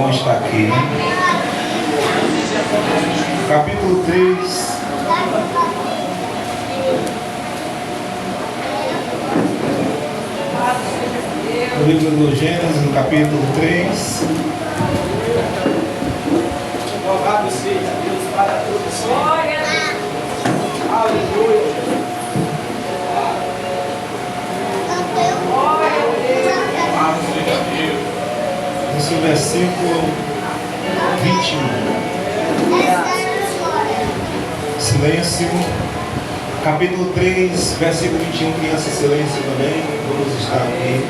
irmão está aqui. Capítulo 3. O livro do Gênesis, no capítulo 3. Louvado seja Deus para todos sempre. Glória a Deus. Aleluia. Glória a Deus. Esse é o versículo 21. Silêncio. Capítulo 3, versículo 21. Criança, silêncio também. Vamos estar aqui.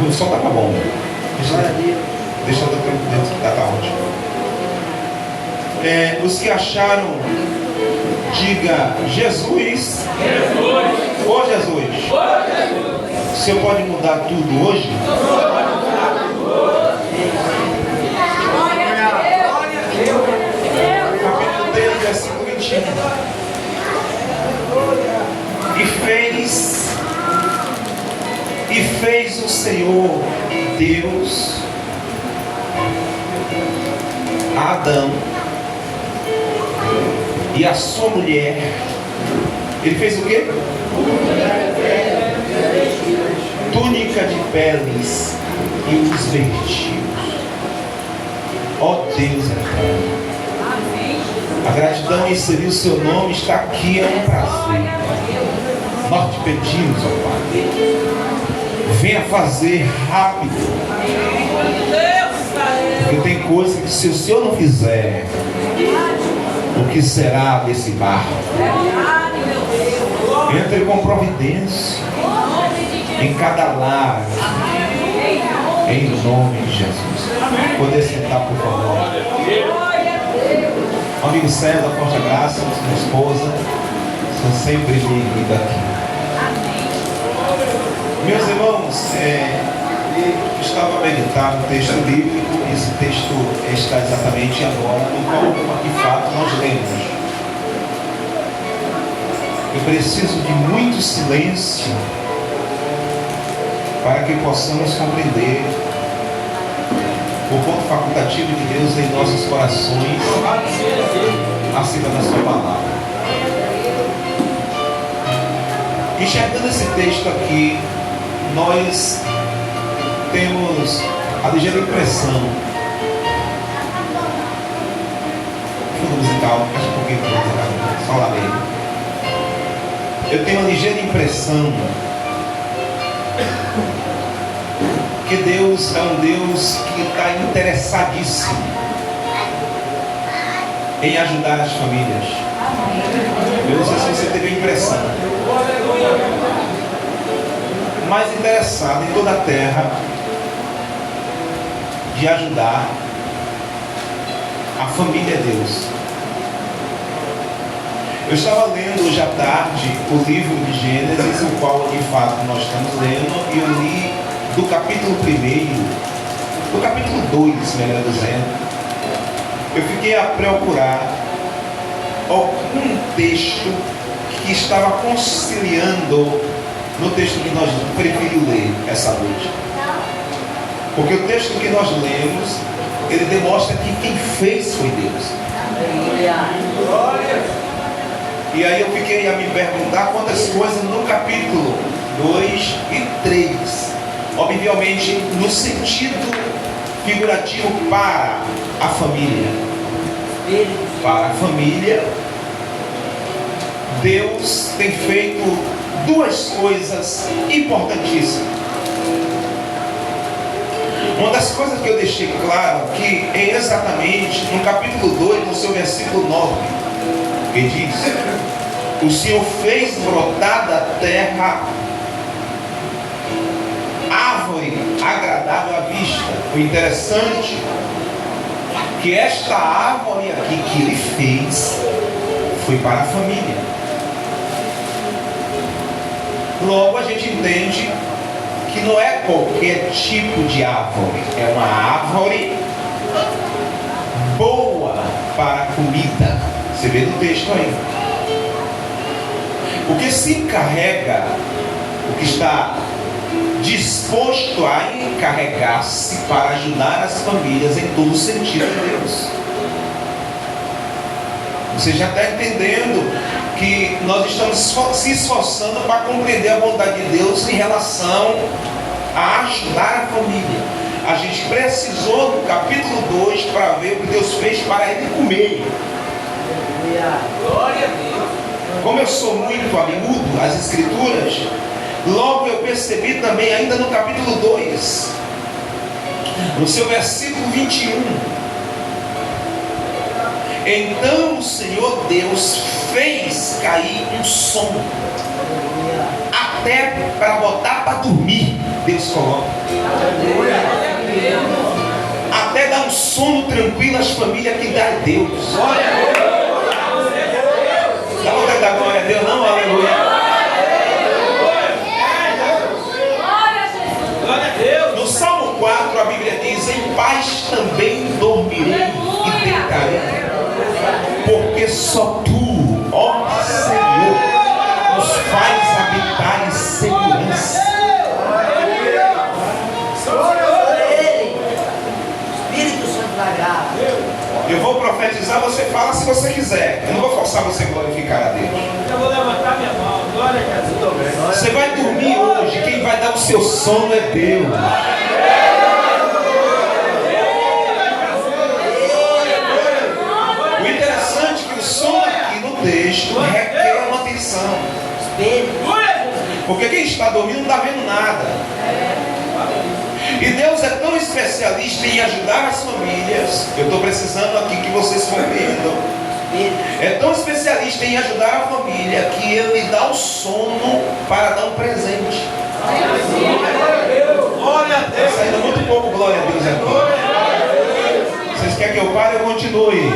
O som está bom. Deixa eu dentro que tá ótimo. Os que acharam, diga Jesus. Jesus. Ô Jesus. O Senhor pode mudar tudo hoje? Capítulo 3, versículo 21. E fez o Senhor Deus a Adão e a sua mulher. Ele fez o quê? Túnica de peles e os vestiu. Ó Deus eterno, a gratidão em servir o seu nome está aqui, é um prazer. Nós te pedimos, ó Pai, venha fazer rápido, porque tem coisa que se o Senhor não fizer, o que será desse barco? Entre com providência em cada lar, em nome de Jesus. Poder sentar, por favor. Amigo César, forte abraço, sua esposa, são sempre bem-vindos aqui. Meus irmãos, eu estava meditando no texto bíblico. Esse texto está exatamente agora no qual, de fato, nós lemos. Eu preciso de muito silêncio para que possamos compreender o ponto facultativo de Deus em nossos corações acerca da sua palavra. Enxergando esse texto aqui, nós temos a ligeira impressão. Fundo musical, fecha um pouquinho para musical, só lá dentro. Eu tenho a ligeira impressão que Deus é um Deus que está interessadíssimo em ajudar as famílias. Eu não sei se você teve a impressão, mas interessado em toda a terra de ajudar a família de Deus. Eu estava lendo hoje à tarde o livro de Gênesis, o qual de fato nós estamos lendo, e eu li do capítulo 1, do capítulo 2, melhor dizendo. Eu fiquei a procurar algum texto que estava conciliando no texto que nós preferimos ler essa noite. Porque o texto que nós lemos, ele demonstra que quem fez foi Deus. E aí eu fiquei a me perguntar quantas coisas no capítulo 2 e 3, obviamente no sentido figurativo para a família. Para a família, Deus tem feito duas coisas importantíssimas. Uma das coisas que eu deixei claro aqui é exatamente no capítulo 2, no seu versículo 9, que diz: o Senhor fez brotar da terra árvore agradável à vista. O interessante é que esta árvore aqui que ele fez foi para a família. Logo a gente entende que não é qualquer tipo de árvore, é uma árvore boa para a comida. Você vê no texto aí. O que se encarrega, o que está disposto a encarregar-se para ajudar as famílias em todo sentido de Deus. Você já está entendendo que nós estamos se esforçando para compreender a vontade de Deus em relação a ajudar a família. A gente precisou do capítulo 2 para ver o que Deus fez para ele comer. Glória a Deus. Como eu sou muito amigo às escrituras, logo eu percebi também, ainda no capítulo 2, no seu versículo 21, então o Senhor Deus fez cair um som, até para botar para dormir, Deus coloca, até dar um sono tranquilo às famílias que dá Deus. Dá vontade da glória a Deus, não? Aleluia. No Salmo 4 a Bíblia diz: em paz também dormirei e deitarei, porque só tu, ó Senhor, nos faz habitar em segurança. Espírito Santo da graça. Eu vou profetizar, você fala se você quiser. Eu não vou forçar você a glorificar a Deus. Eu vou levantar minha mão. Glória a Jesus. Você vai dormir hoje, quem vai dar o seu sono é Deus. O interessante é que o sono aqui no texto requer uma atenção. Porque quem está dormindo não está vendo nada. E Deus é tão especialista em ajudar as famílias. Eu estou precisando aqui que vocês compreendam. É tão especialista em ajudar a família que Ele dá o sono para dar um presente. Glória a Deus. Está saindo muito pouco glória a Deus aqui. Vocês querem que eu pare ou continue?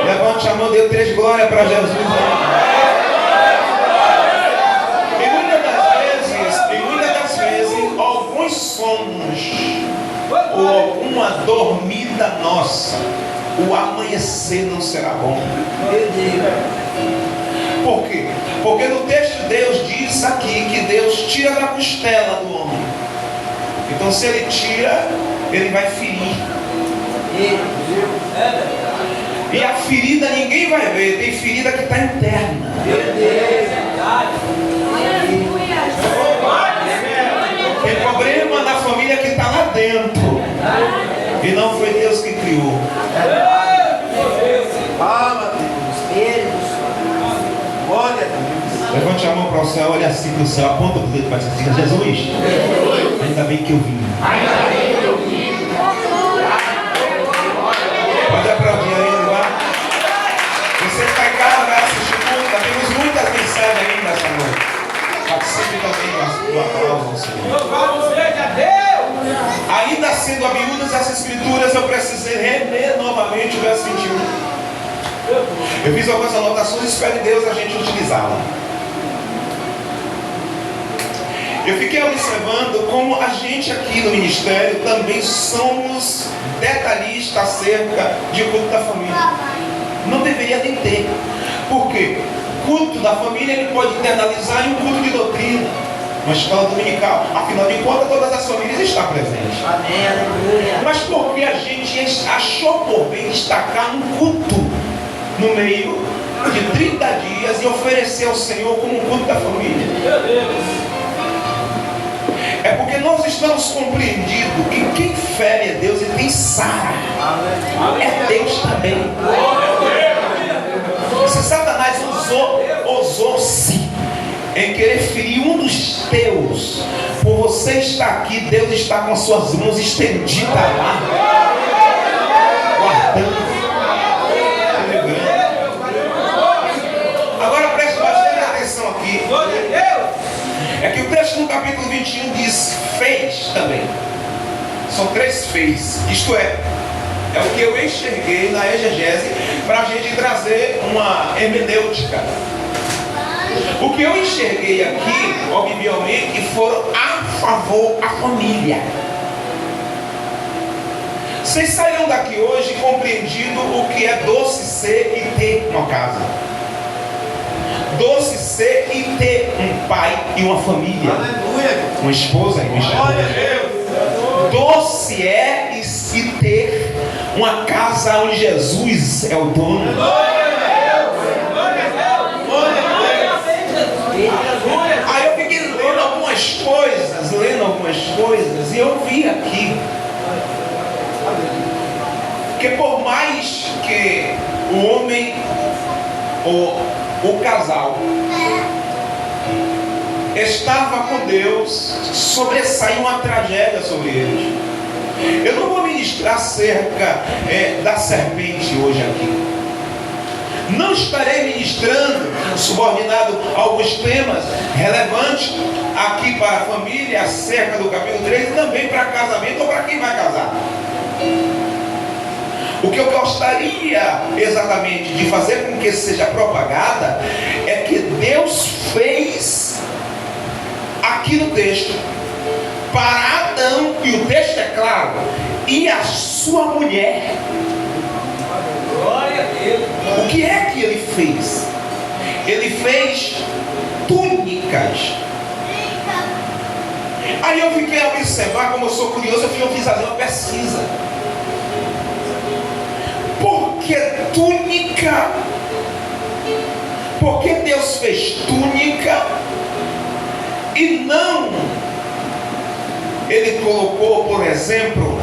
Levante a mão, dê 3 glórias para Jesus. E muitas das vezes, alguns sonhos ou alguma dormida nossa, o amanhecer não será bom. Por quê? Porque no texto Deus diz aqui que Deus tira da costela do homem. Então se Ele tira, Ele vai ferir. E a ferida ninguém vai ver. Tem ferida que está interna. Tem problema na família que está lá dentro. E não foi Deus que criou. Fala, Espírito Santo. Glória a Deus. Levante a mão para o céu, olha assim para o céu, aponta o dedo para você e diga: Jesus, ainda bem que eu vim. Pode aplaudir ainda lá. Você que está em casa, vai assistir muito. Temos muitas mensagens ainda essa noite. Participe também do aplauso ao Senhor. Louvado seja Deus. Ainda sendo amiúdas as escrituras, eu precisei reler novamente o verso 21. Eu fiz algumas anotações e espero em Deus a gente utilizá-la. Eu fiquei observando como a gente aqui no ministério também somos detalhistas acerca de culto da família. Não deveria nem ter. Por quê? Culto da família ele pode internalizar em um culto de doutrina, uma escola dominical. Afinal de contas, todas as famílias estão presentes. Amém, aleluia. Mas porque a gente achou por bem destacar um culto no meio de 30 dias e oferecer ao Senhor como um culto da família? Meu Deus. É porque nós estamos compreendidos que quem fere é Deus e quem sara é Deus também. Se Satanás ousou-se em querer ferir um dos teus, por você estar aqui, Deus está com as suas mãos estendidas lá, guardando. Agora preste bastante atenção aqui. É que o texto no capítulo 21 diz fez também. São 3 fez. Isto é o que eu enxerguei na exegese para a gente trazer uma hermenêutica. O que eu enxerguei aqui, obviamente, foram a favor da família. Vocês saíram daqui hoje compreendido o que é doce ser e ter uma casa. Doce ser nascer e ter um pai e uma família, Aleluia. uma esposa e uma Glória a esposa. Deus. Doce é e se ter uma casa onde Jesus é o dono. Glória a Deus. Glória a Deus. Glória a Deus. Aí eu fiquei lendo algumas coisas, e eu vi aqui que por mais que o homem ou o casal estava com Deus, sobressaiu uma tragédia sobre eles. Eu não vou ministrar acerca da serpente hoje aqui. Não estarei ministrando subordinado a alguns temas relevantes aqui para a família, acerca do capítulo 3, e também para casamento ou para quem vai casar. O que eu gostaria exatamente de fazer com que seja propagada é que Deus fez aqui no texto para Adão, e o texto é claro, e a sua mulher. Glória a Deus. O que é que ele fez? Ele fez túnicas. Aí eu fiquei a observar, como eu sou curioso, eu fiz fazer uma pesquisa. Por que túnica? Por que Deus fez túnica e não Ele colocou, por exemplo,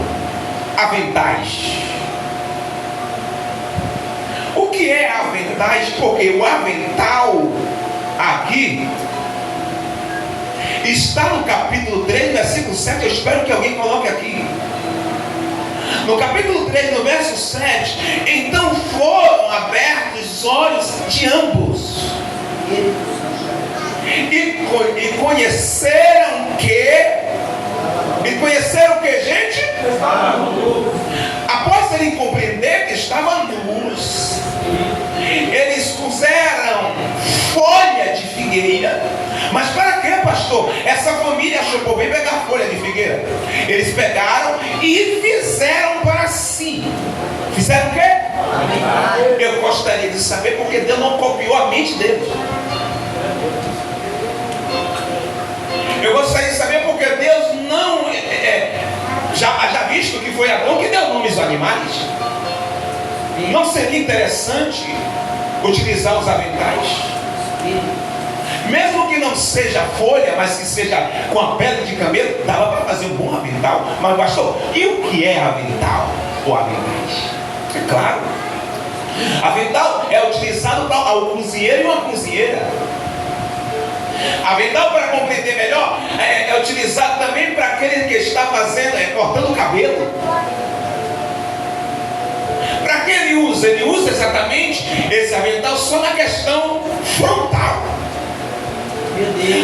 aventais? O que é aventais? Porque o avental aqui está no capítulo 3, versículo 7. Eu espero que alguém coloque aqui. No capítulo 3, no verso 7, então foram abertos os olhos de ambos e conheceram que, gente? Após ele compreender que estavam nus, eles puseram folha de figueira. Mas para que, pastor? Essa família achou por bem pegar folha de figueira. Eles pegaram e fizeram para si. Fizeram o quê? Eu gostaria de saber porque Deus não copiou a mente deles. Eu gostaria de saber porque Deus não já visto que foi Adão que deu nomes aos animais. Não seria interessante utilizar os aventais? Mesmo que não seja folha, mas que seja com a pele de camelo, dava para fazer um bom avental. Mas pastor, e o que é avental ou aventais? É claro, avental é utilizado para o cozinheiro e uma cozinheira. Avental, para compreender melhor, é utilizado também para aquele que está fazendo, cortando o cabelo. Para que ele usa? Ele usa exatamente esse avental só na questão frontal.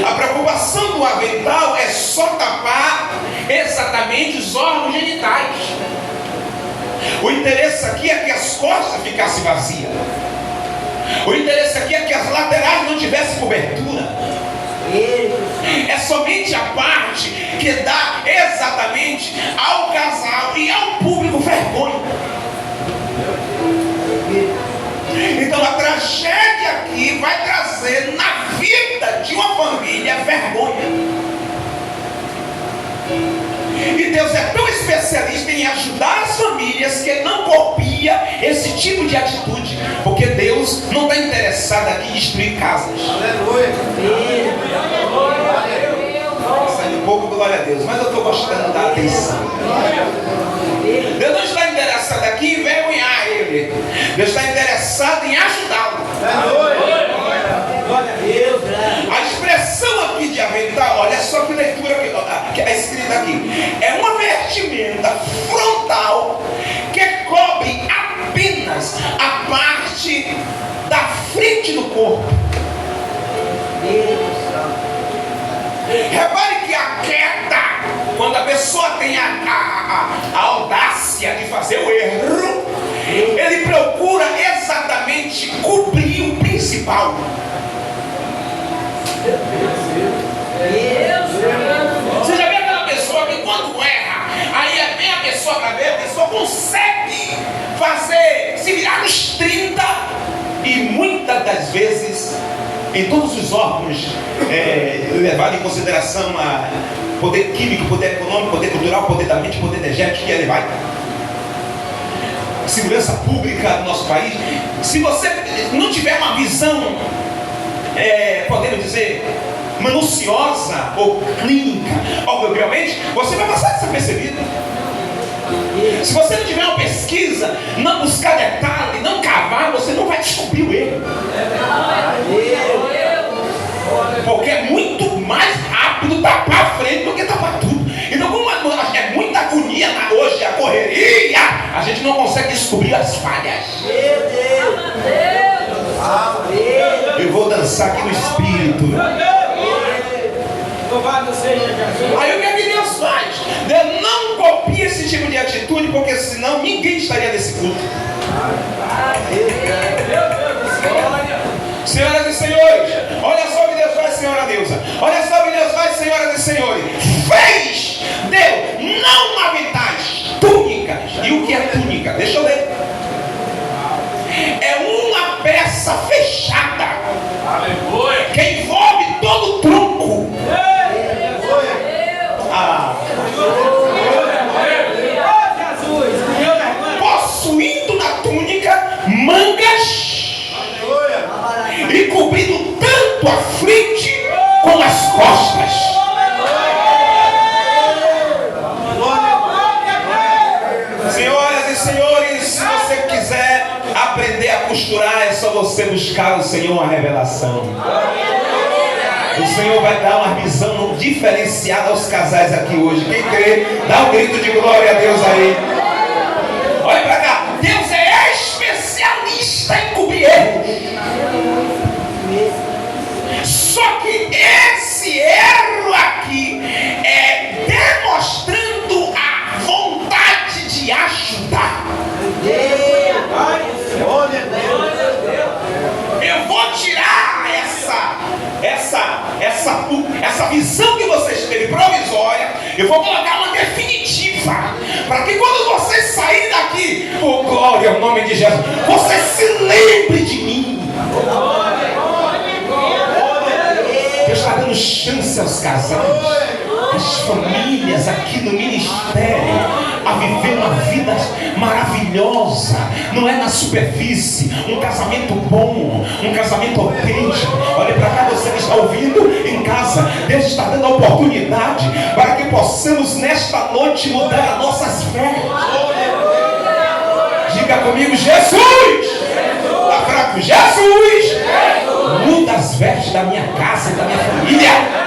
A preocupação do avental é só tapar exatamente os órgãos genitais. O interesse aqui é que as costas ficassem vazias. O interesse aqui é que as laterais não tivessem cobertura. É somente a parte que dá exatamente ao casal e ao público vergonha. Então a tragédia aqui vai trazer na vida de uma família vergonha. E Deus é tão especialista em ajudar as famílias que Ele não copia esse tipo de atitude. Porque Deus não está interessado aqui em destruir casas. Aleluia. Sai um pouco do glória a Deus, mas eu estou gostando da atenção. Deus não está interessado aqui em envergonhar ele. Deus está interessado em ajudá-lo. Glória a Deus. A expressão aqui de avental, olha só que leitura que é escrita aqui. É uma vestimenta frontal que cobre apenas a parte da frente do corpo. Repare que a queda, quando a pessoa tem a audácia de fazer o erro, ele procura exatamente cobrir o principal. Você já viu aquela pessoa que quando erra, aí vem a pessoa para ver, a pessoa consegue fazer, se virar nos 30 e muitas das vezes em todos os órgãos, levado em consideração a poder químico, poder econômico, poder cultural, poder da mente, poder energético, e ele vai. Segurança pública do nosso país. Se você não tiver uma visão, podemos dizer, minuciosa ou clínica, obviamente, você vai passar desapercebido. Se você não tiver uma pesquisa, não buscar detalhe, não cavar, você não vai descobrir o erro. Porque é muito mais rápido tapar a frente do que tapar tudo. Então, como é muita agonia hoje, a correria, a gente não consegue descobrir as falhas. Eu vou dançar aqui no Espírito. Aí o que é que Deus faz? Deus não copia esse tipo de atitude, porque senão ninguém estaria nesse culto. Senhoras e senhores, olha só o que Deus faz, senhora Deusa. Olha só o que Deus faz, senhoras e senhores. Fez, deu, não aventais, túnicas. E o que é túnica? Deixa eu ler. É uma peça fechada. Aleluia. Que envolve todo o tronco. Possuindo na túnica mangas e cobrindo tanto a frente como as costas. Senhoras e senhores, se você quiser aprender a costurar, é só você buscar o Senhor uma revelação. O Senhor vai dar uma visão diferenciada aos casais aqui hoje. Quem crê, dá um grito de glória a Deus aí. Olha para cá. Deus é especialista em cobrir erros. Só que esse erro aqui é demonstrando a vontade de ajudar. Eu vou tirar essa visão que vocês teve provisória, eu vou colocar uma definitiva, para que quando vocês saírem daqui, oh glória ao nome de Jesus, você se lembre de mim. Deus está dando chance aos casais, às famílias aqui no ministério, a viver uma vida maravilhosa. Não é na superfície. Um casamento bom, um casamento autêntico. Olha para cá, você que está ouvindo em casa. Deus está dando a oportunidade para que possamos nesta noite mudar as nossas fés. Diga comigo, Jesus! Está fraco? Jesus! Muda as vestes da minha casa e da minha família.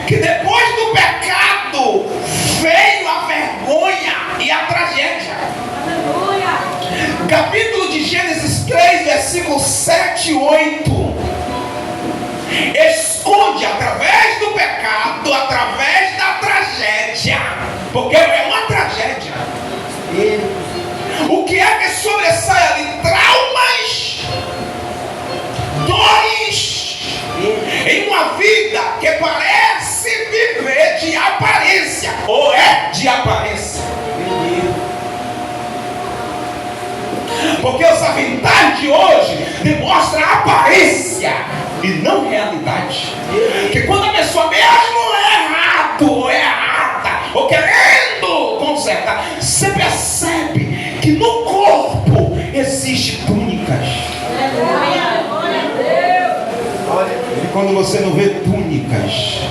Que depois do pecado veio a vergonha e a tragédia. Aleluia. Capítulo de Gênesis 3, versículos 7 e 8 esconde através do pecado, através da tragédia, porque é uma tragédia. O que é que sobressai ali? Traumas, dores, em uma vida que parece viver de aparência, ou é de aparência. Porque os aventais de hoje demonstram aparência e não realidade. Porque quando a pessoa mesmo é errado, ou é errada, ou querendo consertar, você percebe que no corpo existem túnicas. E quando você não vê túnicas,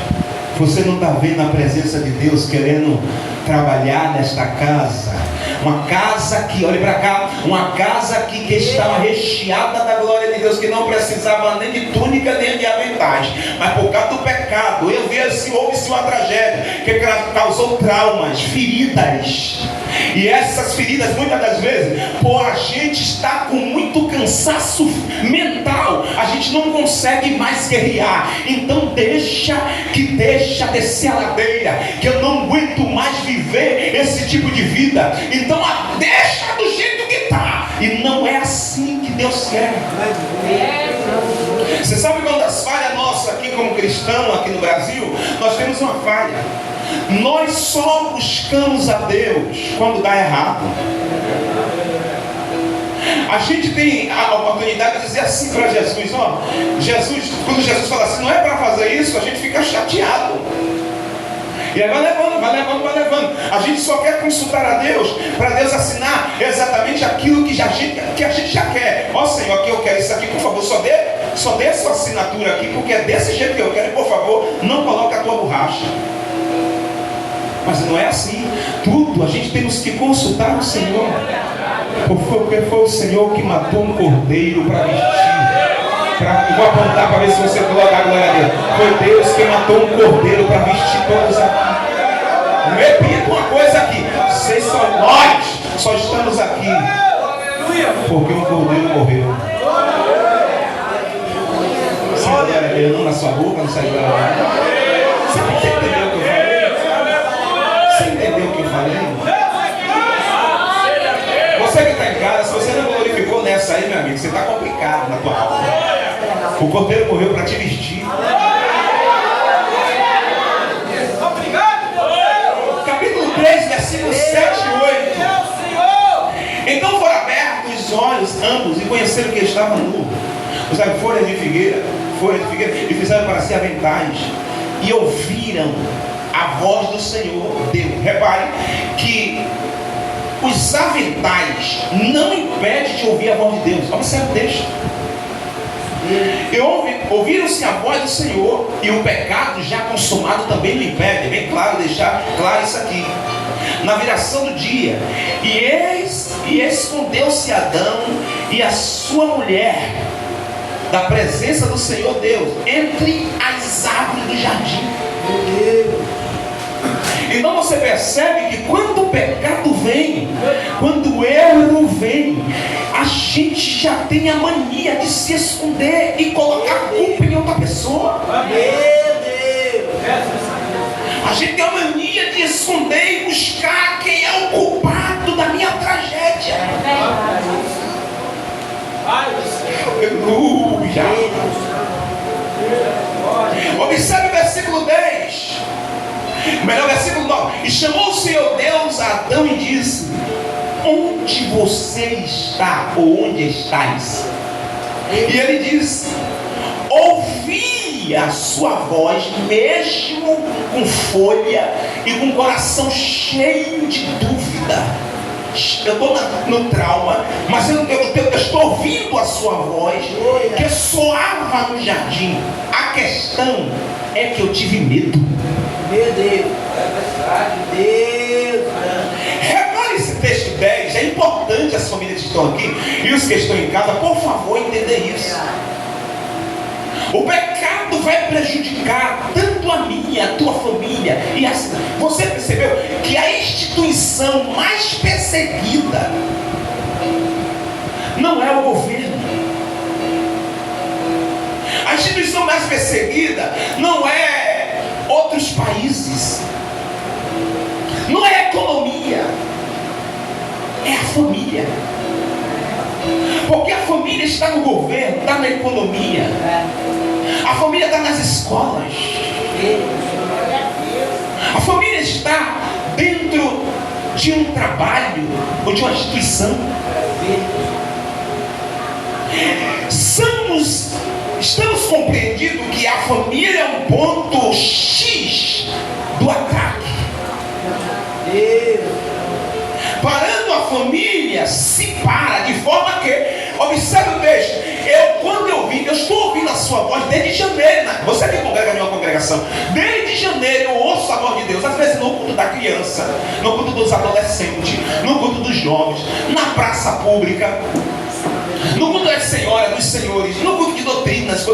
você não está vendo a presença de Deus querendo trabalhar nesta casa. Uma casa que, olhe para cá, uma casa que estava recheada da glória de Deus, que não precisava nem de túnica nem de aventais, mas por causa do pecado, houve-se uma tragédia que causou traumas, feridas. E essas feridas, muitas das vezes, por a gente estar com muito cansaço mental, a gente não consegue mais guerrear. Então deixa descer a ladeira, que eu não aguento mais viver esse tipo de vida. Então deixa do jeito que está. E não é assim que Deus quer. Você sabe quando as falhas nossas aqui como cristão, aqui no Brasil, nós temos uma falha. Nós só buscamos a Deus quando dá errado. A gente tem a oportunidade de dizer assim para Jesus, ó, Jesus, quando Jesus fala assim, não é para fazer isso, a gente fica chateado. E aí vai levando. A gente só quer consultar a Deus, para Deus assinar exatamente aquilo que a gente já quer. Ó Senhor, aqui eu quero isso aqui, por favor, só dê sua assinatura aqui, porque é desse jeito que eu quero, por favor, não coloque a tua borracha. Mas não é assim. Tudo a gente temos que consultar o Senhor. Porque foi o Senhor que matou um cordeiro para vestir. Vou apontar para ver se você coloca a glória a Deus. Foi Deus que matou um cordeiro para vestir todos aqui. Repito uma coisa aqui. Nós só estamos aqui porque um cordeiro morreu. Olha, não na sua boca, não sai glória a Deus. Você entendeu o que eu falei? Você entendeu o que eu falei? Você que está em casa, se você não glorificou nessa aí, meu amigo, você está complicado na tua alma. O cordeiro morreu para te vestir. Capítulo 3, versículos 7 e 8. Então foram abertos os olhos ambos e conheceram que estavam nus. Usaram folhas de figueira, e fizeram para si aventais. E ouviram a voz do Senhor Deus. Repare que os aventais não impedem de ouvir a voz de Deus. Observe o texto. Ouviram-se a voz do Senhor, e o pecado já consumado também não impede. É bem claro, deixar claro isso aqui. Na viração do dia, e escondeu-se Adão e a sua mulher da presença do Senhor Deus entre as árvores do jardim. Então você percebe que quando o pecado vem, quando o erro vem, a gente já tem a mania de se esconder e colocar a culpa em outra pessoa. A gente tem a mania de esconder e buscar quem é o culpado da minha tragédia. Aleluia. Observe o versículo 10. Melhor, versículo 9. E chamou o Senhor Deus a Adão e disse: onde você está, ou onde estás? E ele disse: ouvi a sua voz, mesmo com folha e com coração cheio de dúvida. Eu estou no trauma, mas eu estou ouvindo a sua voz, que soava no jardim. A questão é que eu tive medo. Meu Deus, é verdade, Deus. Repare esse texto 10, é importante as famílias que estão aqui e os que estão em casa, por favor, entender isso. O pecado vai prejudicar tanto a minha, a tua família e assim. Você percebeu que a instituição mais perseguida não é o governo. A instituição mais perseguida não é outros países, não é a economia, é a família. Porque a família está no governo, está na economia, a família está nas escolas, a família está dentro de um trabalho ou de uma instituição. Estamos compreendindo que a família é um ponto X do ataque. Parando a família, se para, de forma que, observe o texto, eu estou ouvindo a sua voz desde janeiro, você que congrega na minha congregação, desde janeiro eu ouço a voz de Deus, às vezes no culto da criança, no culto dos adolescentes, no culto dos jovens, na praça pública, no culto das senhoras, dos senhores, no culto de doutrinas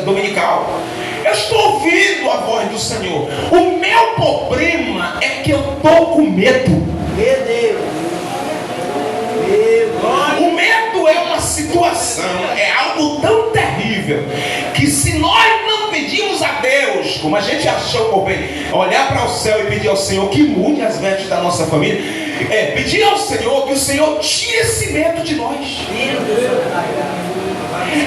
dominical. Eu estou ouvindo a voz do Senhor. O meu problema é que eu estou com medo. Meu Deus. O medo é uma situação, é algo tão terrível, que se nós não pedimos a Deus, como a gente achou por bem, olhar para o céu e pedir ao Senhor que mude as vestes da nossa família, pedir ao Senhor que o Senhor tire esse medo de nós.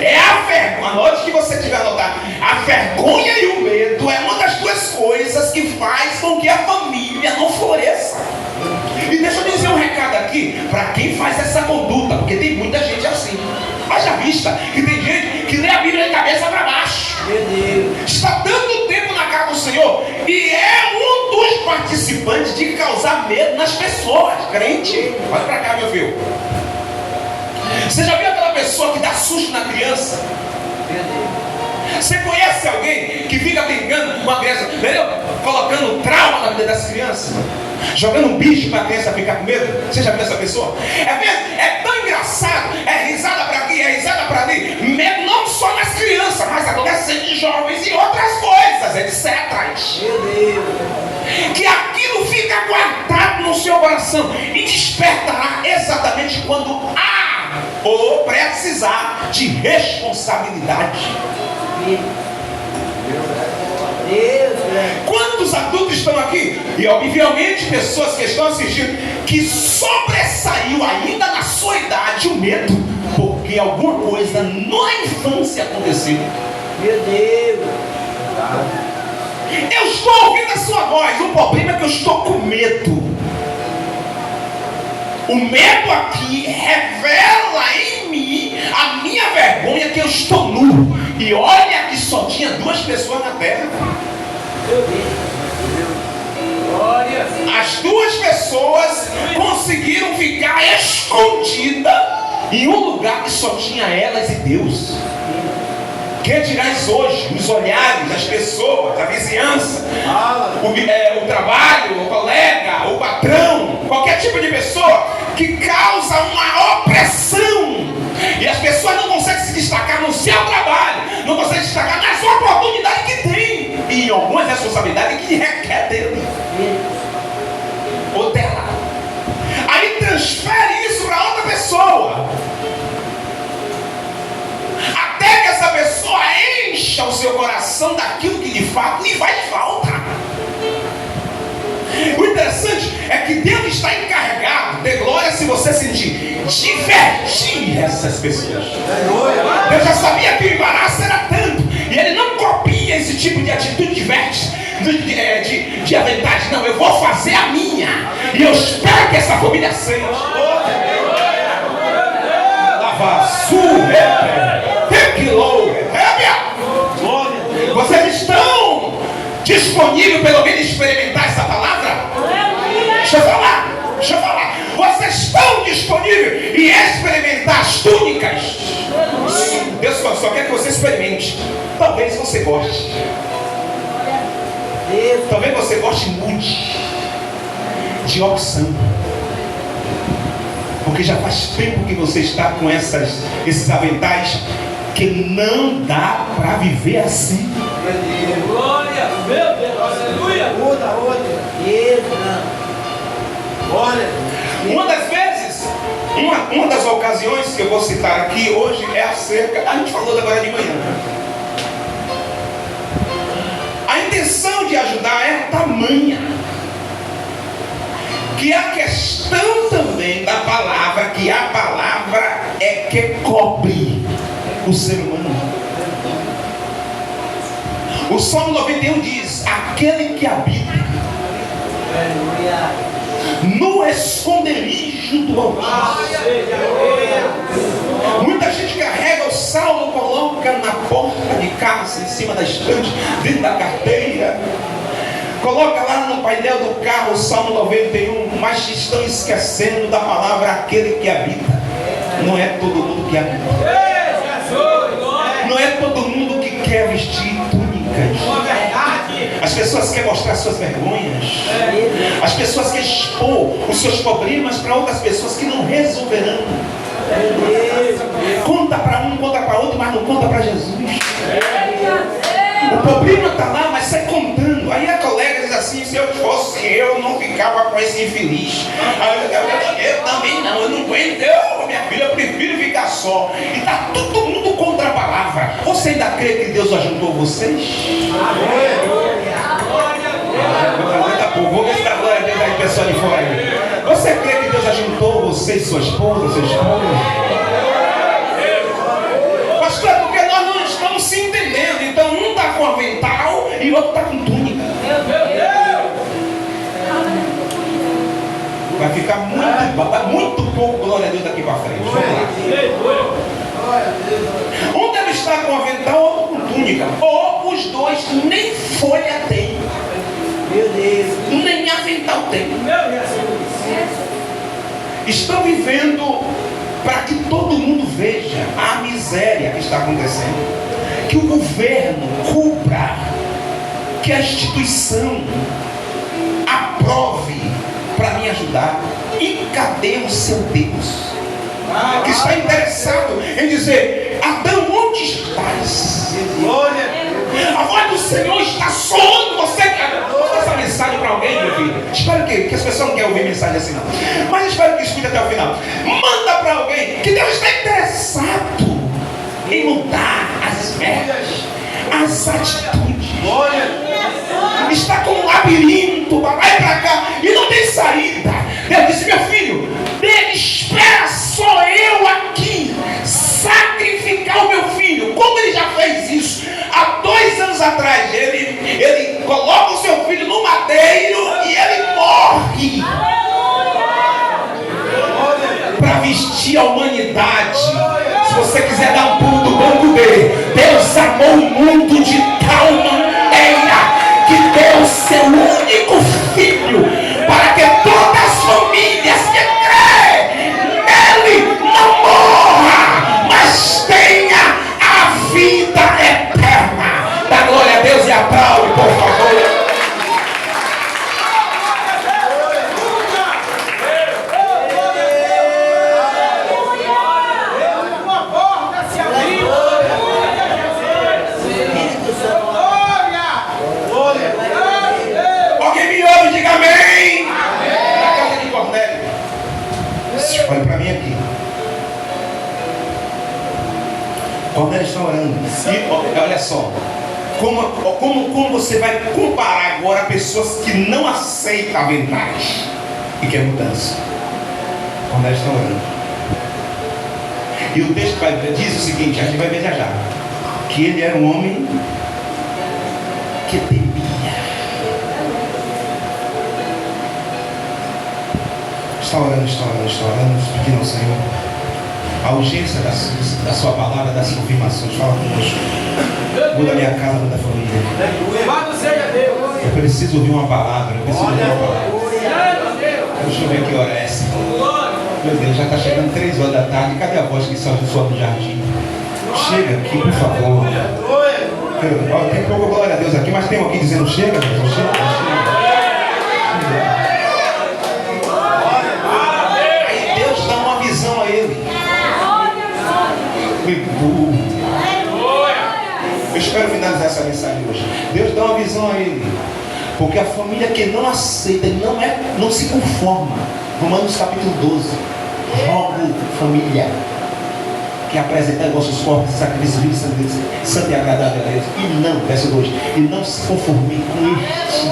É a vergonha, anote que você tiver anotado, a vergonha e o medo é uma das duas coisas que faz com que a família cabeça para baixo. Meu Deus. Está dando tempo na casa do Senhor e é um dos participantes de causar medo nas pessoas. Crente, olha para cá, meu filho. Você já viu aquela pessoa que dá susto na criança? Meu Deus. Você conhece alguém que fica brincando com uma criança, entendeu? Colocando trauma na vida das crianças, jogando um bicho para a criança ficar com medo? Você já viu essa pessoa? É tão engraçado, é risada para aqui, é risada para ali, medo não só nas crianças, mas adolescentes, jovens e outras coisas, etc. Meu Deus. Que aquilo fica guardado no seu coração e despertará exatamente quando há ou precisar de responsabilidade. Deus. Quantos adultos estão aqui? E obviamente pessoas que estão assistindo, que sobressaiu ainda na sua idade o medo, porque alguma coisa na infância aconteceu. Meu Deus. Eu estou ouvindo a sua voz, o problema é que eu estou com medo. O medo aqui revela em mim a minha vergonha, que eu estou nu. E olha que só tinha 2 pessoas na terra. Meu Deus. Glória. As 2 pessoas conseguiram ficar escondidas em um lugar que só tinha elas e Deus. Que dirás hoje? Os olhares, as pessoas, a vizinhança, o trabalho, o colega, o patrão, qualquer tipo de pessoa que causa uma opressão. E as pessoas não conseguem se destacar no seu trabalho, não conseguem se destacar nas oportunidades que tem e em algumas responsabilidades que requer dele ou dela. Aí transfere isso para outra pessoa, até que essa pessoa encha o seu coração daquilo que de fato lhe faz falta. O interessante é que Deus está encarregado de glória, se você sentir, divertir essas pessoas. Eu já sabia que o embaraço era tanto, e ele não copia esse tipo de atitude de aventais. Não, eu vou fazer a minha, e eu espero que essa família seja. Lava Vocês estão disponíveis pelo menos experimentar essa palavra? Deixa eu falar. Vocês estão disponíveis em experimentar as túnicas? Deus só quer que você experimente. Talvez você goste. Talvez você goste muito de opção. Porque já faz tempo que você está com esses aventais, que não dá para viver assim. Glória. Meu Deus. Aleluia. Outra. Glória. Uma das vezes, uma das ocasiões que eu vou citar aqui hoje é acerca, a gente falou agora de manhã. A intenção de ajudar é tamanha, que a questão também da palavra, que a palavra é que cobre o ser humano. O Salmo 91 diz: aquele que habita no esconderijo do Altíssimo. Muita gente carrega o salmo, coloca na porta de casa, em cima da estante, dentro da carteira, coloca lá no painel do carro o Salmo 91, mas estão esquecendo da palavra aquele que habita. Não é todo mundo que habita. Não é todo mundo que quer vestir túnicas. As pessoas querem mostrar suas vergonhas. As pessoas querem expor os seus problemas para outras pessoas que não resolverão. Conta para um, conta para outro, mas não conta para Jesus. O problema está lá, mas sai contando. Aí a colega diz assim: se eu fosse eu, não ficava com esse infeliz. Eu também não, eu não aguento. Minha filha, eu prefiro ficar só. E está todo mundo contra a palavra. Você ainda crê que Deus ajuntou vocês? Vou ver se dá glória a Deus aí, pessoal de fora aí. Você crê que Deus ajuntou vocês, sua esposa, seu esposo? Pastor, é porque nós não estamos se entendendo. Então um está com avental e o outro está com túnica. Vai ficar muito pouco glória a Deus daqui para frente. Vamos lá. Um deve estar com avental, túnica. Ou os dois nem folha tem. Meu Deus. Nem avental tem. Meu Jesus. Estão vivendo para que todo mundo veja a miséria que está acontecendo. Que o governo cubra. Que a instituição aprove para me ajudar. E cadê o seu Deus? Que está interessado em dizer: Adão, onde estás? Glória. A voz do Senhor está soando. Você quer manda essa mensagem para alguém, meu filho? Espero que as pessoas não querem ouvir mensagem assim, não. Mas espero que escute até o final. Manda para alguém que Deus está interessado em mudar as metas, as atitudes. Glória. Está com um labirinto, vai para cá e não tem saída. Deus disse: meu filho, espera só eu aqui sacrificar o meu filho. Como ele já fez isso há 2 anos atrás? Ele coloca o seu filho no madeiro e ele morre para vestir a humanidade. Se você quiser dar um pulo do banco dele, Deus amou o mundo de tal maneira que deu o seu único filho, para que todas as famílias que creem nele não morra, mas tenha a vida eterna. Dá glória a Deus e aplaude, por favor. Uma porta se abriu. Alguém me ouve, diga amém. Na casa de Cornélio. Olha para mim aqui. Cornélio está orando. E olha só. Como você vai comparar agora pessoas que não aceitam a verdade e quer mudança? Cornélio está orando. E o texto diz o seguinte, a gente vai ver já. Que ele era um homem que temia. Está orando, pedindo ao Senhor a urgência da sua palavra, das confirmações. Fala conosco. Muda a minha casa, muda a família. Louvado seja Deus. Eu preciso ouvir uma palavra. Deixa eu ver que hora é essa. Meu Deus, já está chegando 3 horas da tarde. Cadê a voz que sobe do jardim? Chega aqui, por favor. Tem pouco glória a Deus aqui, mas tem um aqui dizendo: chega, Deus, chega. Aí Deus dá uma visão a ele. Eu espero finalizar essa mensagem hoje. Deus dá uma visão a ele. Porque a família que não aceita, não se conforma. Romanos capítulo 12. Rogo, família, que apresentai vossos corpos sacrifícios santo e agradável a Deus. E não, verso 2, e não se conforme com este.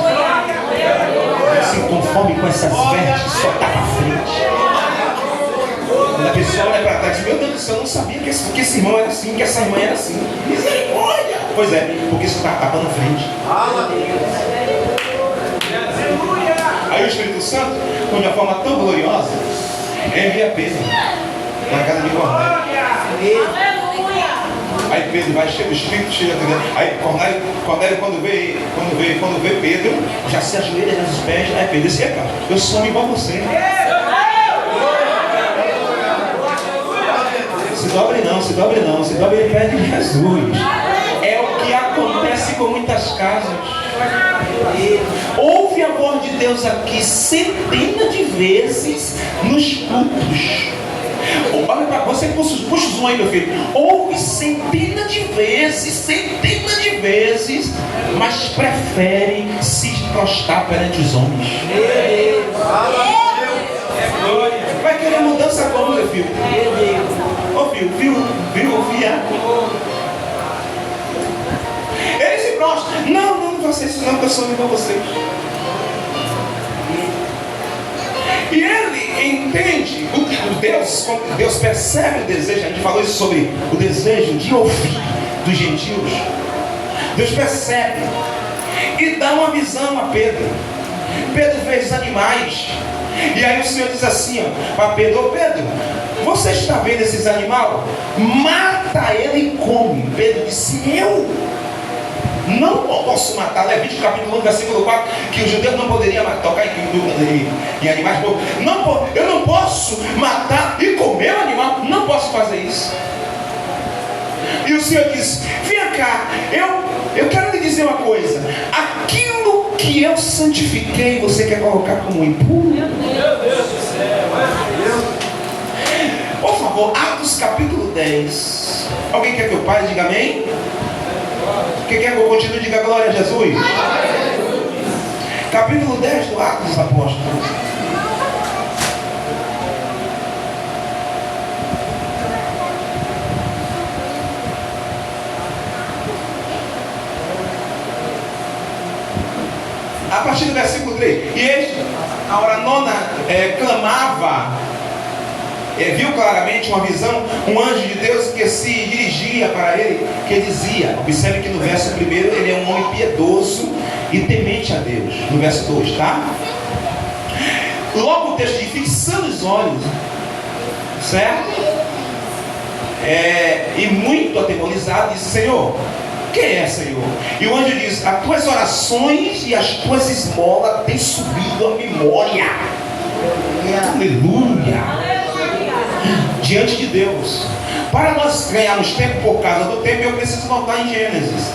Não se conforme com essas vestes que só está para frente. Quando a pessoa olha para trás e diz: meu Deus do céu, eu não sabia que esse irmão era assim, que essa irmã era assim. Misericórdia! Pois é, porque isso está tapando a frente. Aí o Espírito Santo, de uma forma tão gloriosa, envia Pedro na casa de Cornélio. Aí Pedro vai, chega o Espírito, chega dentro. Aí Cornélio quando vê Pedro, já se ajoelha nos pés. Aí Pedro disse: epa, eu sou igual a você. Se dobre não, ele pede Jesus. É o que acontece com muitas casas. Ouve a voz de Deus aqui centenas de vezes nos cultos. Olha para você, puxa o zoom aí, meu filho. Ouve centenas de vezes, mas prefere se prostrar perante os homens. Vai querer mudança como, meu filho? Viu? Ele se prostra. Não faça isso não, que eu sou igual a vocês. E ele entende Deus percebe o desejo. A gente falou isso sobre o desejo de ouvir dos gentios. Deus percebe e dá uma visão a Pedro. Pedro vê os animais. E aí o Senhor diz assim, para Pedro: ô Pedro, você está vendo esses animais? Mata ele e come. Pedro disse: eu? não posso matar. Levítico capítulo 1, versículo 4, que os judeus não poderiam tocar em animais. Eu não posso matar e comer o animal, não posso fazer isso. E o Senhor diz: vem cá, eu quero lhe dizer uma coisa. Aquilo que eu santifiquei, você quer colocar como impuro? Meu Deus do céu. Por favor, Atos capítulo 10. Alguém quer que eu pare? Diga amém. Quem quer que eu continue? Diga glória a Jesus. Capítulo 10 do Atos dos Apóstolos. A partir do versículo 3. E este, a hora nona, clamava, viu claramente uma visão, um anjo de Deus que se dirigia para ele, que dizia, observe que no verso 1 ele é um homem piedoso e temente a Deus. No verso 2, tá? Logo o texto diz, fixando os olhos, certo? E muito atemorizado, disse: Senhor, quem é, Senhor? E o anjo diz: as tuas orações e as tuas esmolas têm subido à memória. Aleluia! Diante de Deus. Para nós ganharmos tempo por causa do tempo, eu preciso voltar em Gênesis.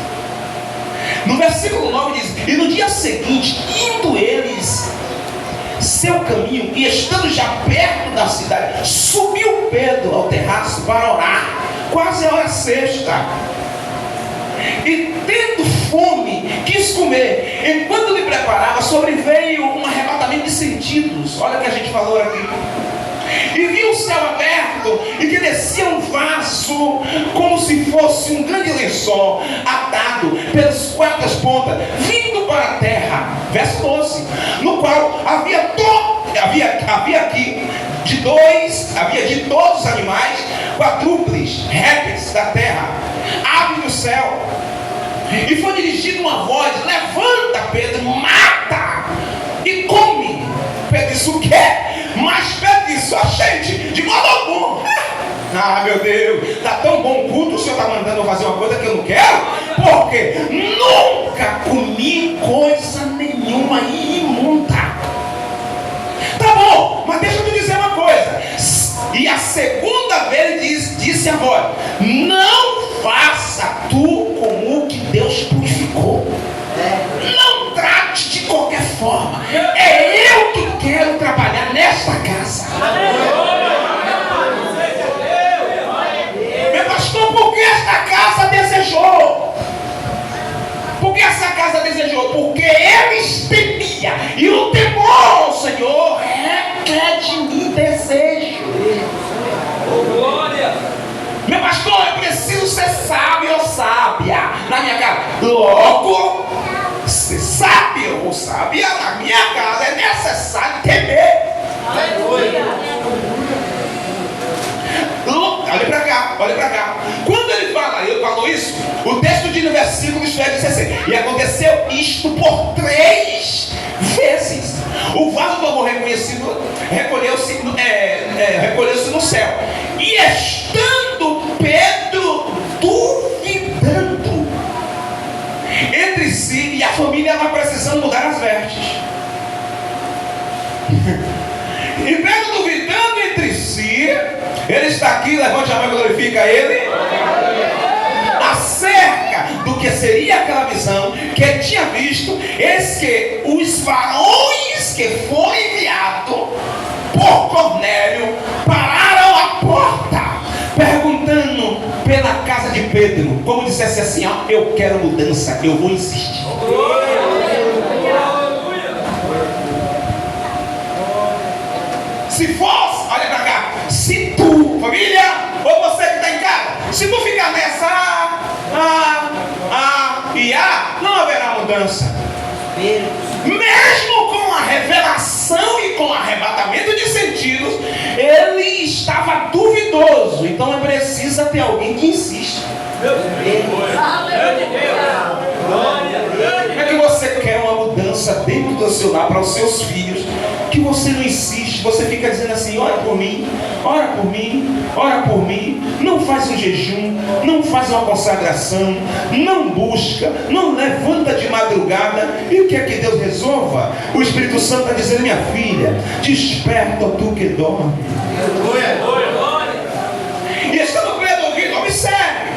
No versículo 9 diz: e no dia seguinte, indo eles seu caminho, e estando já perto da cidade, subiu Pedro ao terraço para orar, quase a hora sexta. E tendo fome, quis comer. Enquanto lhe preparava, sobreveio um arrebatamento de sentidos. Olha o que a gente falou aqui. E viu o céu aberto, e que descia um vaso, como se fosse um grande lençol, atado pelas quatro pontas, vindo para a terra. Verso 12. No qual havia aqui de todos os animais, quadrúpedes, répteis da terra, aves do céu. E foi dirigida uma voz: levanta, Pedro, mata e come. Pedro disse: o quê? Mas Pedro disse: a gente, de modo algum. Ah, meu Deus, está tão bom o culto, o Senhor está mandando eu fazer uma coisa que eu não quero, porque nunca comi coisa nenhuma imunda. Tá bom, mas deixa eu te dizer uma coisa. E a segunda vez disse a voz: não faça tu como o que Deus purificou. Não trate de qualquer forma. É eu que quero trabalhar nesta casa. Meu pastor, por que esta casa desejou? Por que essa casa desejou? Porque eles temia. E o temor ao Senhor requer de mim desejo. Glória. Meu pastor, eu preciso ser sábio ou sábia na minha casa. Logo, ser sábio ou sábia na minha casa é necessário temer. Olha para cá, olha para cá. Quando ele falou isso, o texto diz no versículo 16: e aconteceu isto por 3 vezes. O vaso tomou recolheu-se no céu. E estando Pedro duvidando entre si, e a família estava precisando mudar as vestes. E Pedro duvidando entre si, ele está aqui, levante a mão e glorifica ele, acerca do que seria aquela visão que ele tinha visto. Eis que os varões que foram enviados por Cornélio pararam a porta, perguntando pela casa de Pedro, como dissesse assim: ó, eu quero mudança, eu vou insistir. Se fosse, olha pra cá, se tu, família, ou você que está em casa, se tu ficar nessa não haverá mudança. Mesmo com a revelação e com o arrebatamento de sentidos, ele estava duvidoso. Então precisa ter alguém que insiste. É que você quer uma mudança dentro do seu lar para os seus filhos, que você não insiste, você fica dizendo assim: ora por mim, ora por mim, ora por mim. Não faz um jejum, não faz uma consagração, não busca, não levanta de madrugada. E o que é que Deus resolva? O Espírito Santo está dizendo: minha filha, desperta tu que dorme. E estando crendo ouvindo, observe.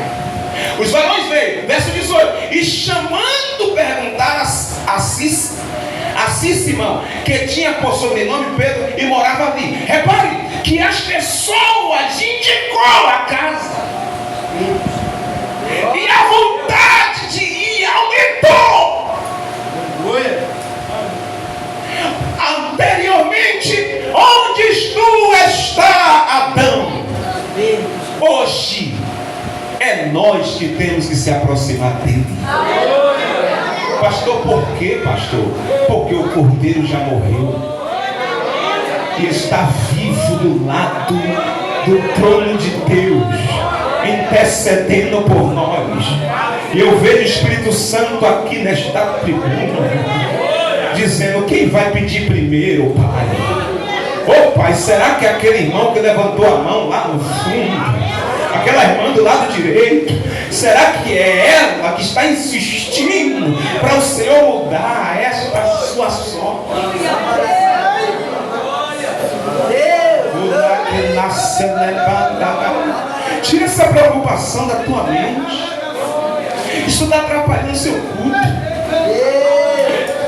Os varões veio, verso 18, e chamando perguntaram a Simão, que tinha por sobrenome Pedro e morava ali. Repare que as pessoas indicou a casa, e a vontade de ir aumentou. Anteriormente, onde tu está, Adão? Hoje é nós que temos que se aproximar dele. Pastor, por quê, pastor? Porque o Cordeiro já morreu e está vivo do lado do trono de Deus, intercedendo por nós. E eu vejo o Espírito Santo aqui nesta tribuna dizendo: quem vai pedir primeiro, Pai? Ô Pai, será que aquele irmão que levantou a mão lá no fundo, aquela irmã do lado direito, será que é ela que está insistindo para o Senhor mudar esta sua sorte? Tira essa preocupação da tua mente. Isso está atrapalhando o seu culto.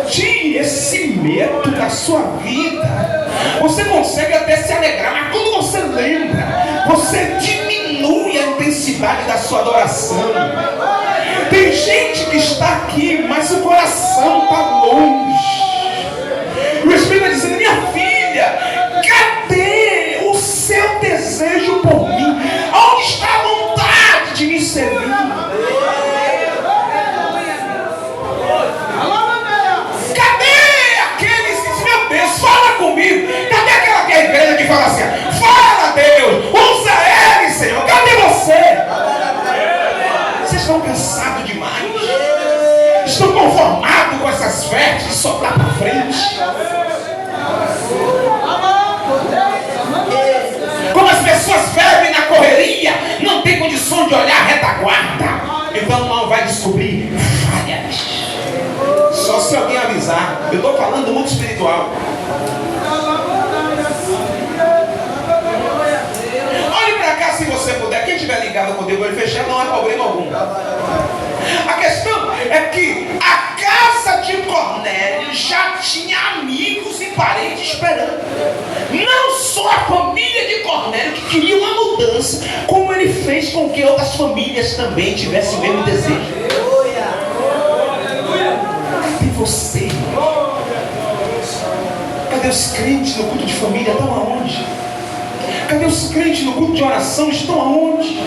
Tire esse medo da sua vida. Você consegue até se alegrar, mas quando você lembra, você diminui a intensidade da sua adoração. Tem gente que está aqui, mas o coração está longe. O Espírito está dizendo: minha filha, cadê o seu desejo por mim? Onde está a vontade de me servir? Cadê aquela igreja que fala assim: fala, Deus, usa ele, Senhor? Cadê você? Vocês estão cansados demais? Estão conformados com essas festas de soltar para frente? Como as pessoas fervem na correria, não tem condição de olhar a retaguarda, então não vai descobrir falhas. Só se alguém avisar. Eu estou falando do mundo espiritual. Olhe para cá se você puder. Quem estiver ligado com Deus, ele fechado, não há problema algum. A questão é que a casa de Cornélio já tinha amigos e parentes esperando. Não só a família de Cornélio que queria uma mudança, como ele fez com que outras famílias também tivessem o mesmo desejo. Cadê você? Cadê os crentes no culto de família? Estão aonde? Cadê os crentes no culto de oração? Estão aonde?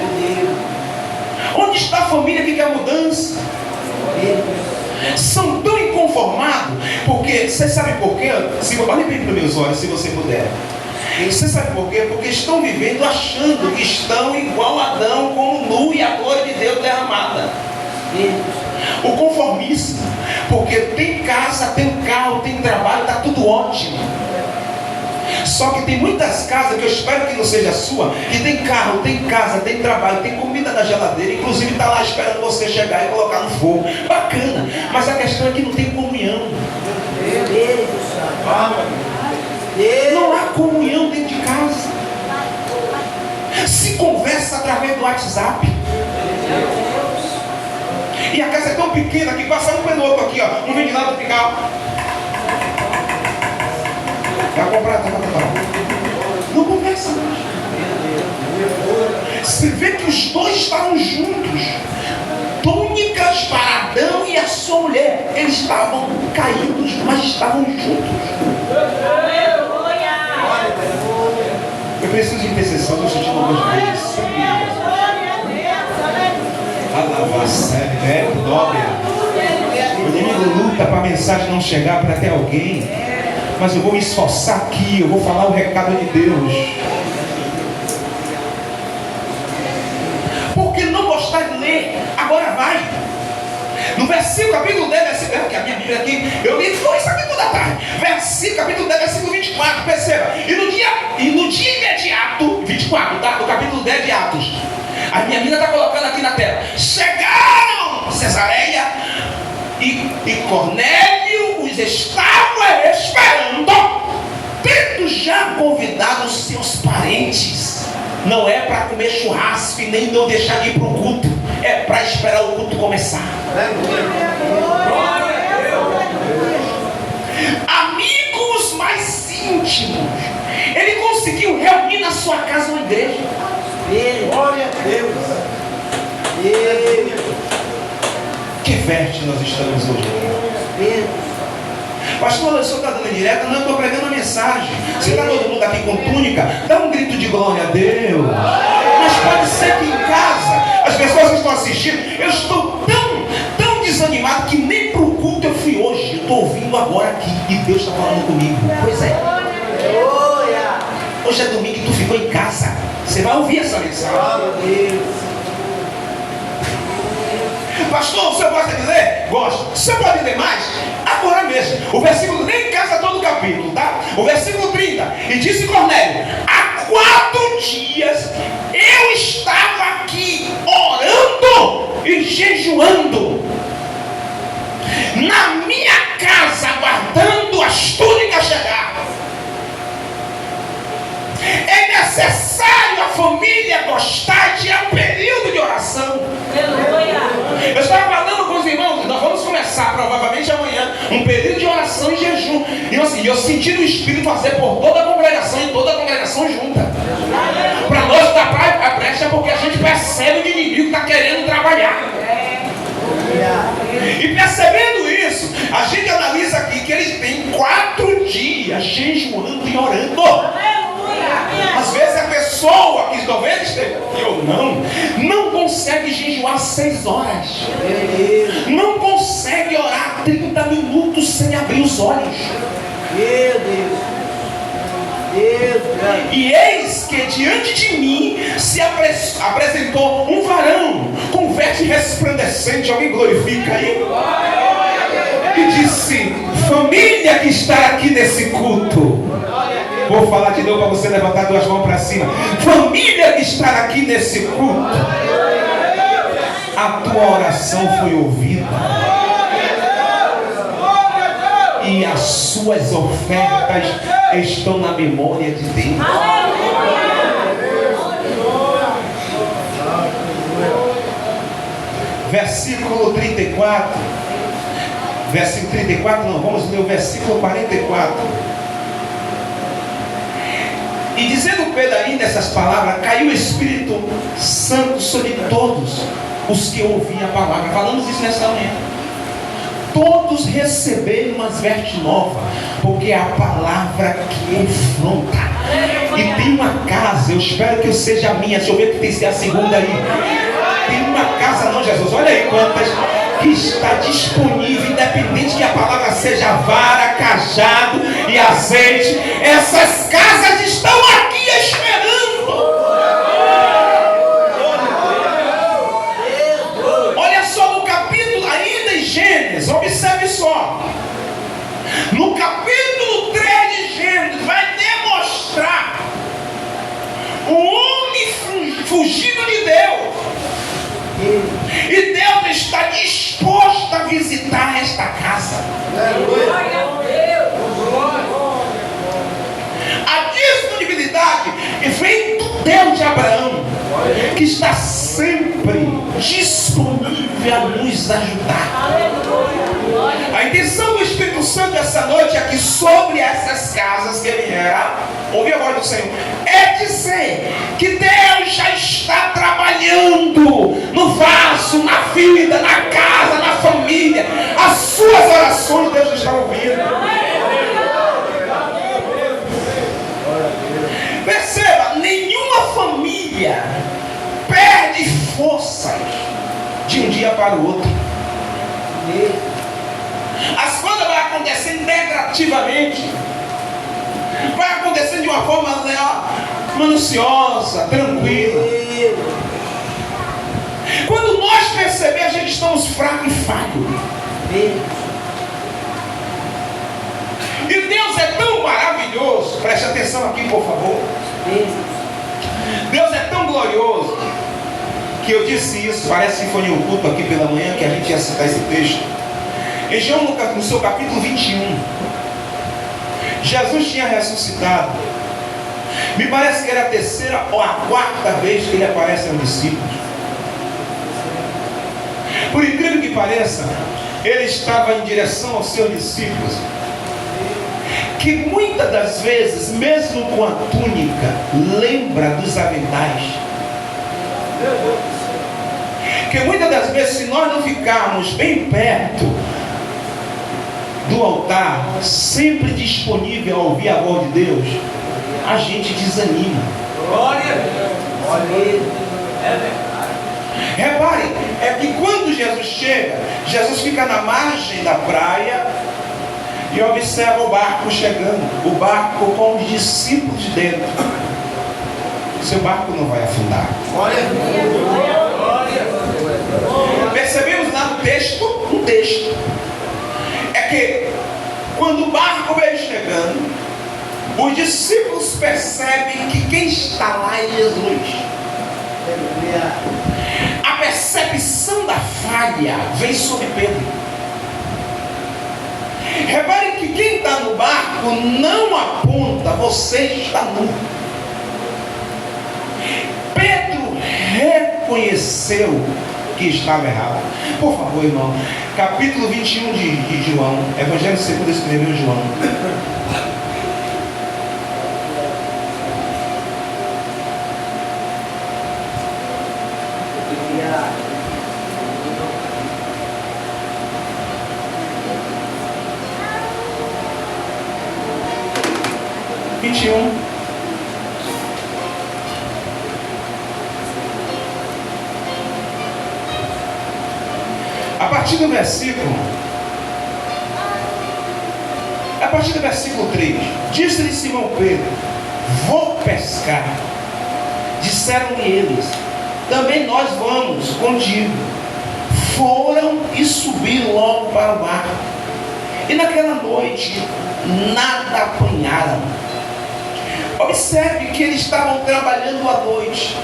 Onde está a família que quer mudança? São tão inconformados, porque, você sabe por quê? Olhe bem para os meus olhos, se você puder. Você sabe por quê? Porque estão vivendo achando que estão igual a Adão, como nu e a glória de Deus derramada. O conformismo, porque tem casa, tem carro, tem trabalho, está tudo ótimo. Só que tem muitas casas, que eu espero que não seja a sua, que tem carro, tem casa, tem trabalho, tem comida na geladeira, inclusive está lá esperando você chegar e colocar no fogo. Bacana, mas a questão é que não tem comunhão. Não há comunhão dentro de casa. Se conversa através do WhatsApp. E a casa é tão pequena que passa um pelo outro aqui, ó. Um vem de lá do ficar. Vai comprar, tá. Não conversa mais. Você vê que os dois estavam juntos. Túnicas para Adão e a sua mulher. Eles estavam caídos, mas estavam juntos. Eu preciso de intercessão, estou sentindo algumas coisas. O inimigo luta para a mensagem não chegar para até alguém, mas eu vou me esforçar aqui, eu vou falar o recado de Deus. Porque não gostar de ler, agora vai. No versículo, capítulo 10, versículo, que a minha Bíblia aqui, eu li isso aqui toda tarde. Versículo, capítulo 10, versículo 24, perceba. E no dia imediato, 24, tá? No capítulo 10 de Atos. A minha Bíblia está colocando aqui na tela. Chegaram a Cesareia e Cornélio os estava esperando, tendo já convidado os seus parentes. Não é para comer churrasco e nem não deixar de ir para o culto. É para esperar o culto começar. Amigos mais íntimos. Ele conseguiu reunir na sua casa uma igreja. Glória a Deus. Que veste nós estamos hoje? Pastor, o senhor está dando indireta? Não, eu estou pregando a mensagem. Se está todo mundo aqui com túnica, dá um grito de glória a Deus. Mas pode ser que em casa, as pessoas que estão assistindo, eu estou tão desanimado que nem para o culto eu fui hoje. Eu estou ouvindo agora aqui e Deus está falando comigo. Pois é. Hoje é domingo e tu ficou em casa. Você vai ouvir essa mensagem. Pastor, o senhor gosta de ler? Gosto. O senhor pode ler mais? Agora mesmo. O versículo, nem casa todo o capítulo, tá? O versículo 30. E disse Cornélio: há 4 dias eu estava aqui orando e jejuando na minha casa, aguardando as túnicas chegar. É necessário a família gostar de um período de oração. Eu estava falando com os irmãos, nós vamos começar provavelmente amanhã um período de oração e jejum. E assim, eu senti no Espírito fazer por toda a congregação e toda a congregação junta. Para nós dar a brecha, porque a gente percebe que o inimigo está querendo trabalhar. E percebendo isso, a gente analisa aqui que eles têm 4 dias jejuando e orando. Às vezes a pessoa que talvez esteja aqui ou não consegue jejuar 6 horas. Não consegue orar 30 minutos sem abrir os olhos. Meu Deus. E eis que diante de mim se apresentou um varão com veste resplandecente. Alguém glorifica aí? E disse: família que está aqui nesse culto. Vou falar de novo para você levantar 2 mãos para cima. Família que está aqui nesse culto, a tua oração foi ouvida e as suas ofertas estão na memória de Deus. Versículo 34. Versículo 34 não, vamos ler o versículo 44. E dizendo Pedro ainda essas palavras, caiu o Espírito Santo sobre todos os que ouviam a palavra. Falamos isso nessa manhã. Todos receberam umas vestes novas, porque é a palavra que enfronta. E tem uma casa, eu espero que eu seja a minha. Deixa eu ver que tem que ser a segunda aí. Tem uma casa, não, Jesus, olha aí quantas, que está disponível, independente que a palavra seja vara, cajado e azeite. Essas casas estão aqui esperando. Olha só no capítulo, ainda em Gênesis, observe só. No capítulo 3 de Gênesis, vai demonstrar o homem fugindo de Deus. E Deus está disposto a visitar esta casa. A disponibilidade vem do Deus de Abraão, que está sempre disponível a nos ajudar. A intenção do Espírito Santo essa noite aqui sobre essas casas que vieram, ouvir a voz do Senhor, é dizer que Deus já está trabalhando no vaso, na vida, na casa, na família. As suas orações Deus está ouvindo. Perceba, nenhuma família perde forças de um dia para o outro. As coisas vão acontecendo gradativamente, vai acontecendo de uma forma minuciosa, tranquila. Quando nós percebemos, a gente estamos fracos e falhos. E Deus é tão maravilhoso, preste atenção aqui, por favor. Deus é tão glorioso, que eu disse isso, parece que foi em um culto aqui pela manhã, que a gente ia citar esse texto. Em João, no seu capítulo 21, Jesus tinha ressuscitado. Me parece que era a terceira ou a quarta vez que ele aparece aos discípulos. Por incrível que pareça, ele estava em direção aos seus discípulos, que muitas das vezes, mesmo com a túnica, lembra dos aventais. Que muitas das vezes, se nós não ficarmos bem perto do altar, sempre disponível a ouvir a voz de Deus, a gente desanima. Glória a Deus. É verdade. Repare, é que quando Jesus chega, Jesus fica na margem da praia e observa o barco chegando, o barco com os discípulos dentro. Seu barco não vai afundar. Percebemos lá no texto, é que quando o barco veio chegando, os discípulos percebem que quem está lá é Jesus. A percepção da falha vem sobre Pedro. Repare que quem está no barco não aponta, você está nu. Pedro reconheceu que estava errado. Por favor, irmão, capítulo 21 de João, Evangelho segundo escreveu João. A partir do versículo 3, disse-lhe Simão Pedro: vou pescar. Disseram-lhe eles: também nós vamos contigo. Foram e subiram logo para o mar. E naquela noite nada apanharam. Observe que eles estavam trabalhando à noite.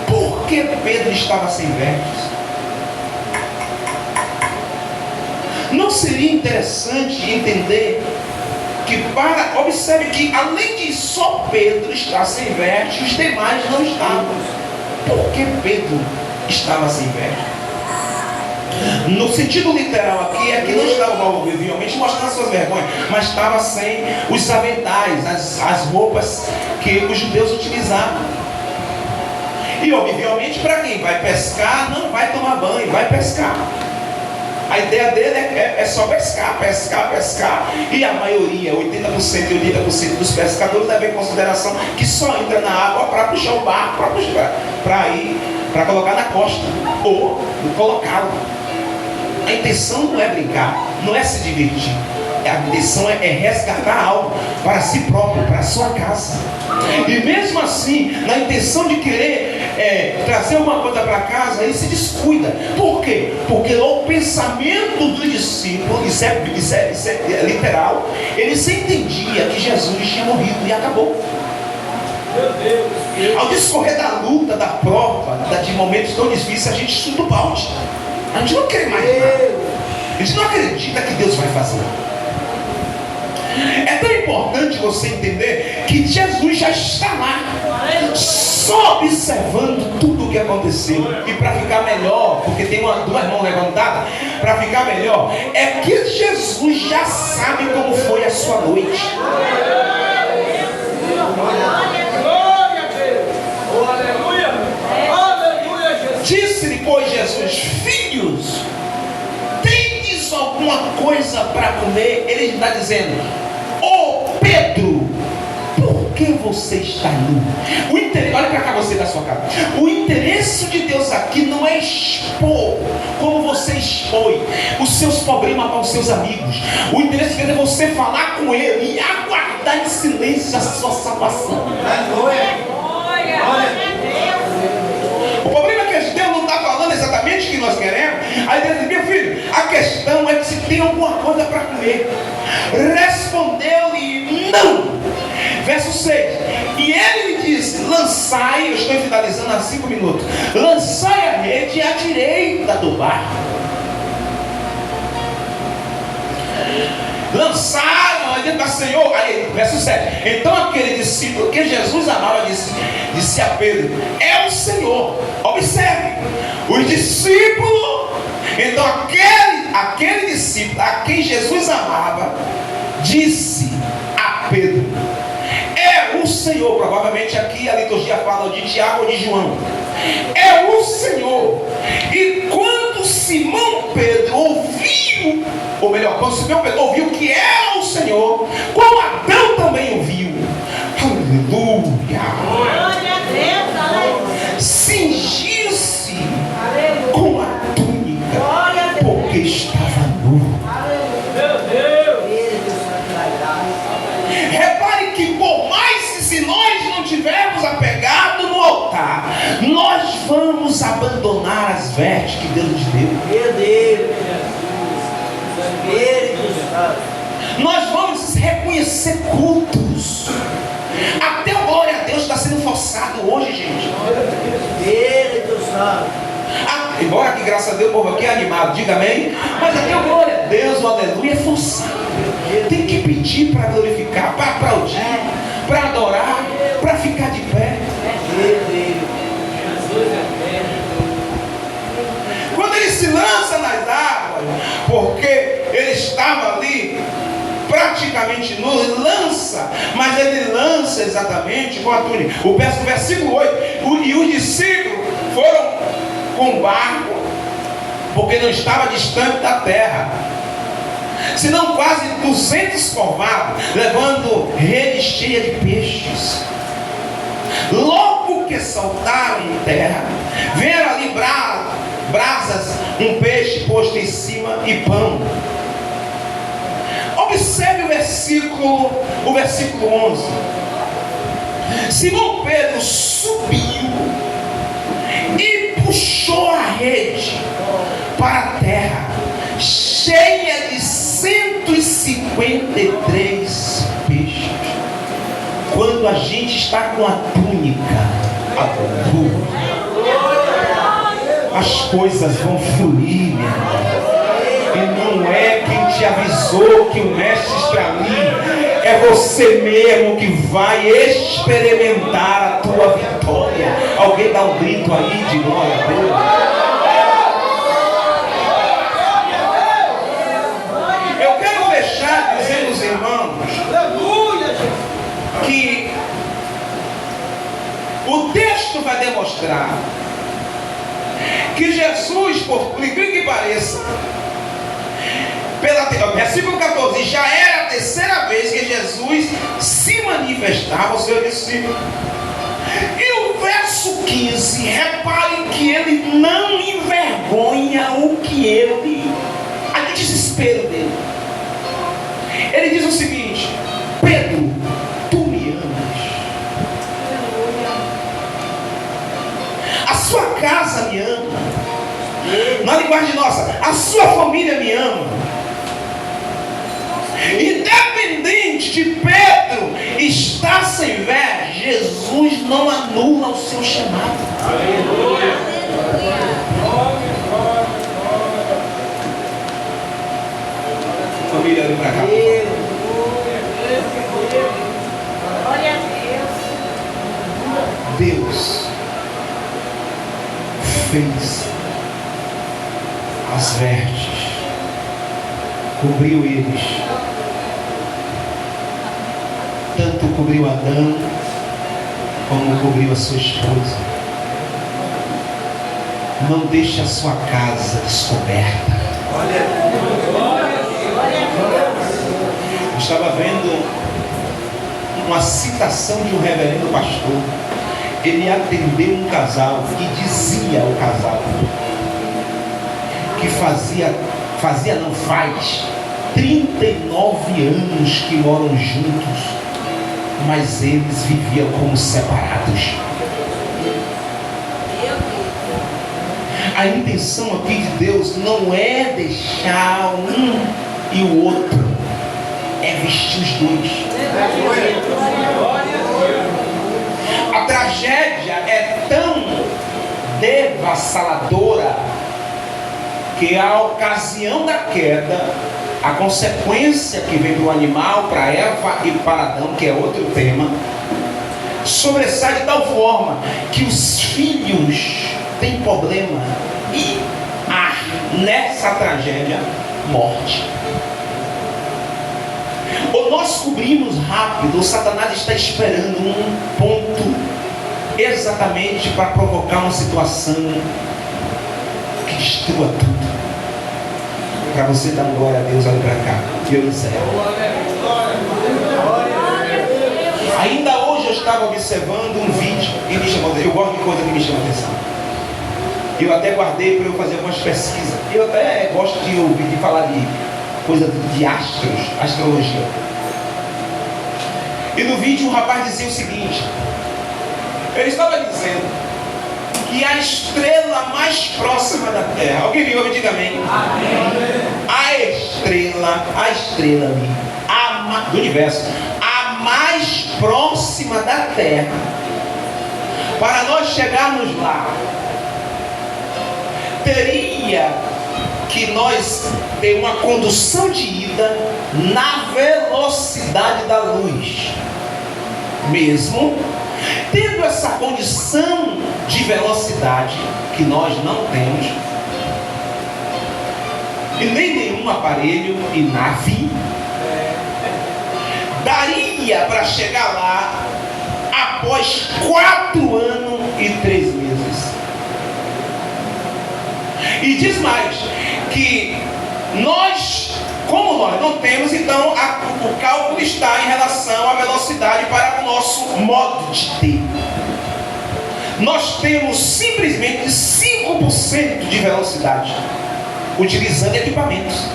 Por que Pedro estava sem vestes? Não seria interessante entender que observe que além de só Pedro estar sem vestes, os demais não estavam. Por que Pedro estava sem vestes? No sentido literal aqui é que não estava obviamente mostrando suas vergonhas, mas estava sem os aventais, as roupas que os judeus utilizavam. E obviamente para quem vai pescar não vai tomar banho, vai pescar. A ideia dele é só pescar. E a maioria, 80% e 80% dos pescadores levam em consideração que só entra na água para puxar o barco, para colocar na costa ou colocá-lo. A intenção não é brincar, não é se divertir. A intenção é resgatar algo para si próprio, para a sua casa. E mesmo assim, na intenção de querer trazer alguma coisa para casa, ele se descuida. Por quê? Porque o pensamento do discípulo, isso é literal, ele se entendia que Jesus tinha morrido e acabou. Meu Deus. Ao discorrer da luta, da prova, de momentos tão difíceis, a gente estuda o balde. A gente não quer mais nada. A gente não acredita que Deus vai fazer. É tão importante você entender que Jesus já está lá, só observando tudo o que aconteceu. E para ficar melhor, porque tem duas mãos levantadas, para ficar melhor, é que Jesus já sabe como foi a sua noite. Glória a Deus. Oh, aleluia. Aleluia, Jesus. Disse-lhe, pois, Jesus: filhos, tendes alguma coisa para comer? Ele está dizendo: ô Pedro, por que você está nu? Olha para cá, você da sua casa. O interesse de Deus aqui não é expor como você expõe os seus problemas para os seus amigos. O interesse de Deus é você falar com ele e aguardar em silêncio a sua salvação. O problema é que Deus não está falando exatamente comer. Respondeu-lhe: não. Verso 6. E ele lhe disse: lançai, eu estou finalizando há 5 minutos, lançai a rede à direita do barco. Lançaram dentro da Senhor. Aí, verso 7. Então aquele discípulo que Jesus amava disse a Pedro: é o Senhor. Observe, os discípulos. Então aquele discípulo a quem Jesus amava disse a Pedro: é o Senhor. Provavelmente aqui a liturgia fala de Tiago ou de João. É o Senhor. E quando Simão Pedro ouviu, ou melhor, quando Simão Pedro ouviu que era o Senhor, como Adão também ouviu, aleluia, Glória a Deus, aleluia. cingiu-se com a túnica, Glória a Deus. porque estava nu. Meu Deus. Repare que por mais que se nós não tivermos apegado no altar, nós vamos abandonar as vestes que Deus nos deu. Meu Deus. Espírito Santo. Nós vamos reconhecer cultos. Até o glória a Deus está sendo forçado hoje, gente. Espírito Santo. Embora que graças a Deus o povo aqui é animado, diga amém. Mas até o glória a Deus, o aleluia é forçado. Tem que pedir para glorificar, para aplaudir, para adorar, para ficar de pé. Meu Deus. Quando ele se lança nas águas, porque ele estava ali praticamente nu, ele lança, mas ele lança exatamente com a túnica. O versículo 8, e os discípulos foram com o barco, porque não estava distante da terra, senão quase 200 convados, levando rede cheia de peixes. Logo que saltaram em terra, viram ali brasas, um peixe posto em cima e pão. Observe o versículo 11. Simão Pedro subiu e puxou a rede para a terra, cheia de 153 peixes. Quando a gente está com a túnica, as coisas vão fluir, meu irmão. E não é quem te avisou que o mestre está ali, é você mesmo que vai experimentar a tua vitória. Alguém dá um grito aí de glória a Deus. Eu quero fechar dizendo aos irmãos que o texto vai demonstrar que Jesus, por incrível que pareça, versículo 14, já era a terceira vez que Jesus se manifestava ao seu discípulo. E o verso 15, reparem que ele não envergonha o que ele, o desespero dele. Ele diz o seguinte: Pedro, tu me amas? A sua casa me ama? Na linguagem nossa, a sua família me ama? Independente de Pedro estar sem ver, Jesus não anula o seu chamado. Aleluia. Família, ali para cá. Glória a Deus. Deus fez as vestes, cobriu eles, tanto cobriu Adão como cobriu a sua esposa. Não deixe a sua casa descoberta. Eu estava vendo uma citação de um reverendo pastor. Ele atendeu um casal e dizia ao casal que faz 39 anos que moram juntos, mas eles viviam como separados. A intenção aqui de Deus não é deixar um e o outro é vestir os dois. A tragédia é tão devassaladora que a ocasião da queda, a consequência que vem para o animal, para Eva e para Adão, que é outro tema, sobressai de tal forma que os filhos têm problema e há nessa tragédia morte. Ou nós cobrimos rápido, o Satanás está esperando um ponto exatamente para provocar uma situação que destrua tudo. Para você dar glória a Deus, olha para cá, Deus do céu. Ainda hoje eu estava observando um vídeo e me chamou. Eu gosto de coisa que me chama a atenção. Eu até guardei para eu fazer algumas pesquisas. Eu até gosto de ouvir, de falar de coisa de astros, astrologia. E no vídeo um rapaz dizia o seguinte: ele estava dizendo que a estrela mais próxima da Terra, alguém viu? Me diga amém. A estrela ali, do universo, a mais próxima da Terra, para nós chegarmos lá, teria que nós ter uma condução de ida na velocidade da luz. Mesmo tendo essa condição de velocidade que nós não temos, e nem nenhum aparelho e nave daria para chegar lá após 4 anos e 3 meses. E diz mais, que nós, como nós não temos, então o cálculo está em relação à velocidade para o nosso modo de ter. Nós temos simplesmente 5% de velocidade, utilizando equipamentos.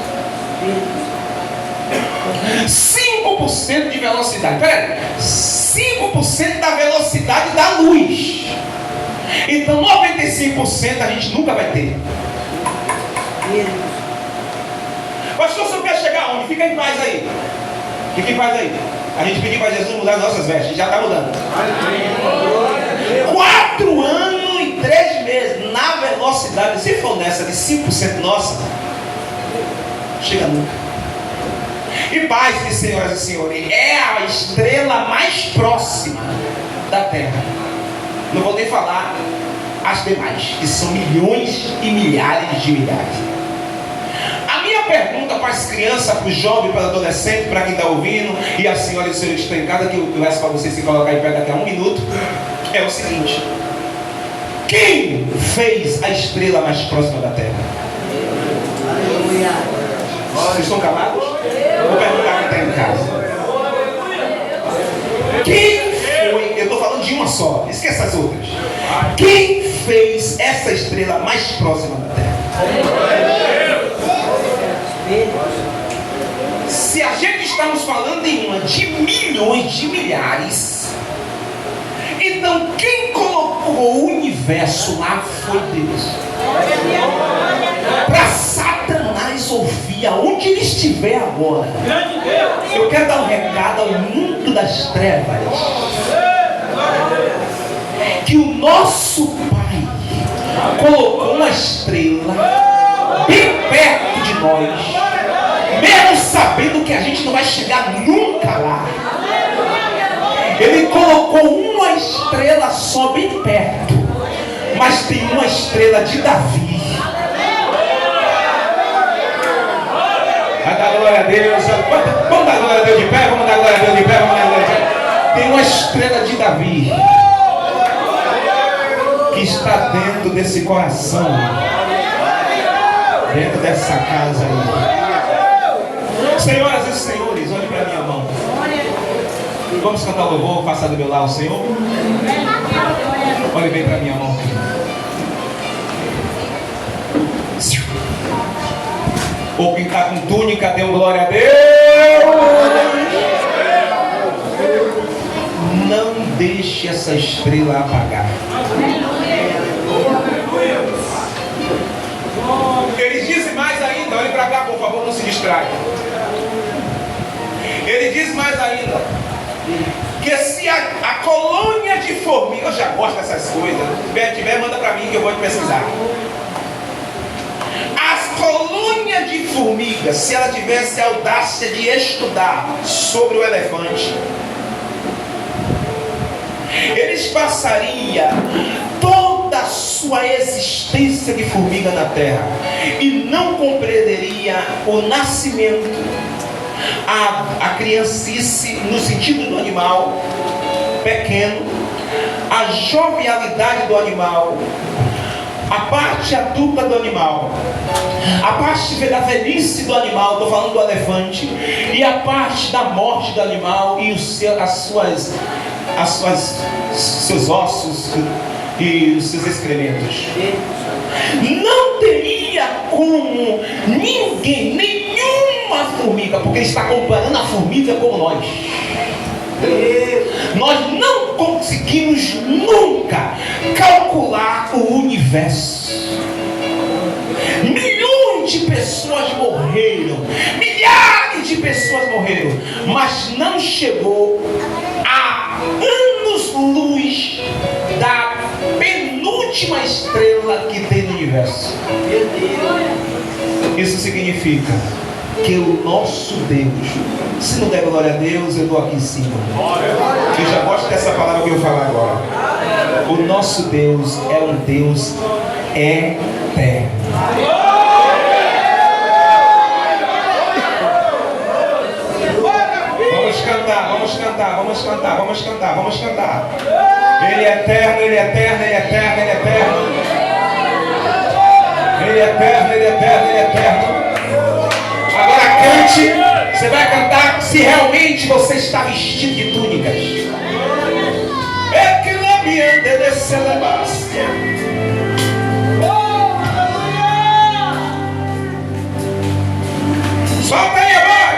5% de velocidade. Peraí, 5% da velocidade da luz. Então 95% a gente nunca vai ter. Pastor, você quer chegar onde? Fica em paz aí. Fica em paz aí. A gente pediu para Jesus mudar as nossas vestes. Já está mudando. 4 anos e 3 meses na velocidade. Se for nessa de 5% nossa, chega nunca. E paz, senhoras e senhores, é a estrela mais próxima da Terra. Não vou nem falar as demais, que são milhões e milhares de milhares. A minha pergunta para as crianças, para os jovens, para os adolescentes, para quem está ouvindo, e a senhora e o senhor que estão em casa, que eu peço para vocês se colocar em pé daqui a 1 minuto, é o seguinte: quem fez a estrela mais próxima da Terra? Vocês estão calados? Vou perguntar quem está em casa. Quem foi? Eu estou falando de uma só, esqueça as outras. Quem fez essa estrela mais próxima da Terra? Se a gente estamos falando em uma de milhões de milhares, então quem colocou o universo lá foi Deus. Para Satanás ouvir aonde ele estiver agora, eu quero dar um recado ao mundo das trevas, que o nosso Pai colocou uma estrela bem perto de nós, mesmo sabendo que a gente não vai chegar nunca lá. Ele colocou uma estrela só bem perto, mas tem uma estrela de Davi. Vai dar glória a Deus. Vamos dar glória a Deus de pé, vamos dar glória a Deus de pé, vamos dar glória a Deus de pé. Tem uma estrela de Davi que está dentro desse coração, dentro dessa casa aí. Senhoras e senhores, olhem para a minha mão. Vamos cantar o louvor, passar do meu lado, Senhor. Olhe bem para a minha mão. Ou quem está com túnica, dê glória a Deus. Não deixe essa estrela apagar. Eles dizem mais ainda, olhe para cá, por favor, não se distraia. diz mais ainda, que se a colônia de formiga, eu já gosto dessas coisas, se tiver, manda para mim que eu vou te pesquisar. As colônias de formigas, se ela tivesse a audácia de estudar sobre o elefante, eles passariam toda a sua existência de formiga na terra e não compreenderia o nascimento, a criancice no sentido do animal pequeno, a jovialidade do animal, a parte adulta do animal, a parte da velhice do animal, estou falando do elefante, e a parte da morte do animal e seus ossos e os seus excrementos. Não teria como ninguém, nenhuma formiga, porque ele está comparando a formiga com nós. Nós não conseguimos nunca calcular o universo. Milhões de pessoas morreram, milhares de pessoas morreram, mas não chegou a anos-luz da penúltima estrela que tem no universo. Isso significa que o nosso Deus, se não der glória a Deus, eu estou aqui em cima. Eu já gosto dessa palavra que eu vou falar agora. O nosso Deus é um Deus eterno. Vamos cantar, vamos cantar, vamos cantar, vamos cantar, vamos cantar. Ele é eterno, ele é eterno, ele é eterno, ele é eterno. Ele é eterno, ele é eterno, ele é eterno. Agora cante, você vai cantar se realmente você está vestido de túnicas. É que lá me ande de celebácia. Solta aí, vai!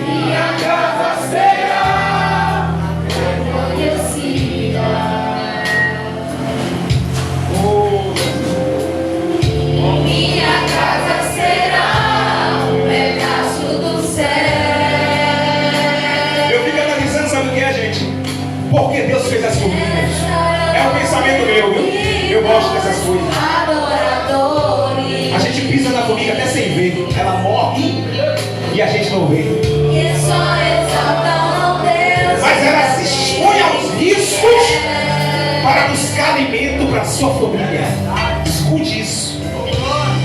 Minha casa será reconhecida. Minha casa será um pedaço do céu. Eu fico analisando, sabe o que é, gente? Porque Deus fez as formigas. É um pensamento meu, viu? Eu gosto dessas coisas. A gente pisa na formiga até sem ver. Ela morre e a gente não vê. Mas ela se expõe aos riscos para buscar alimento para a sua família. Escute isso.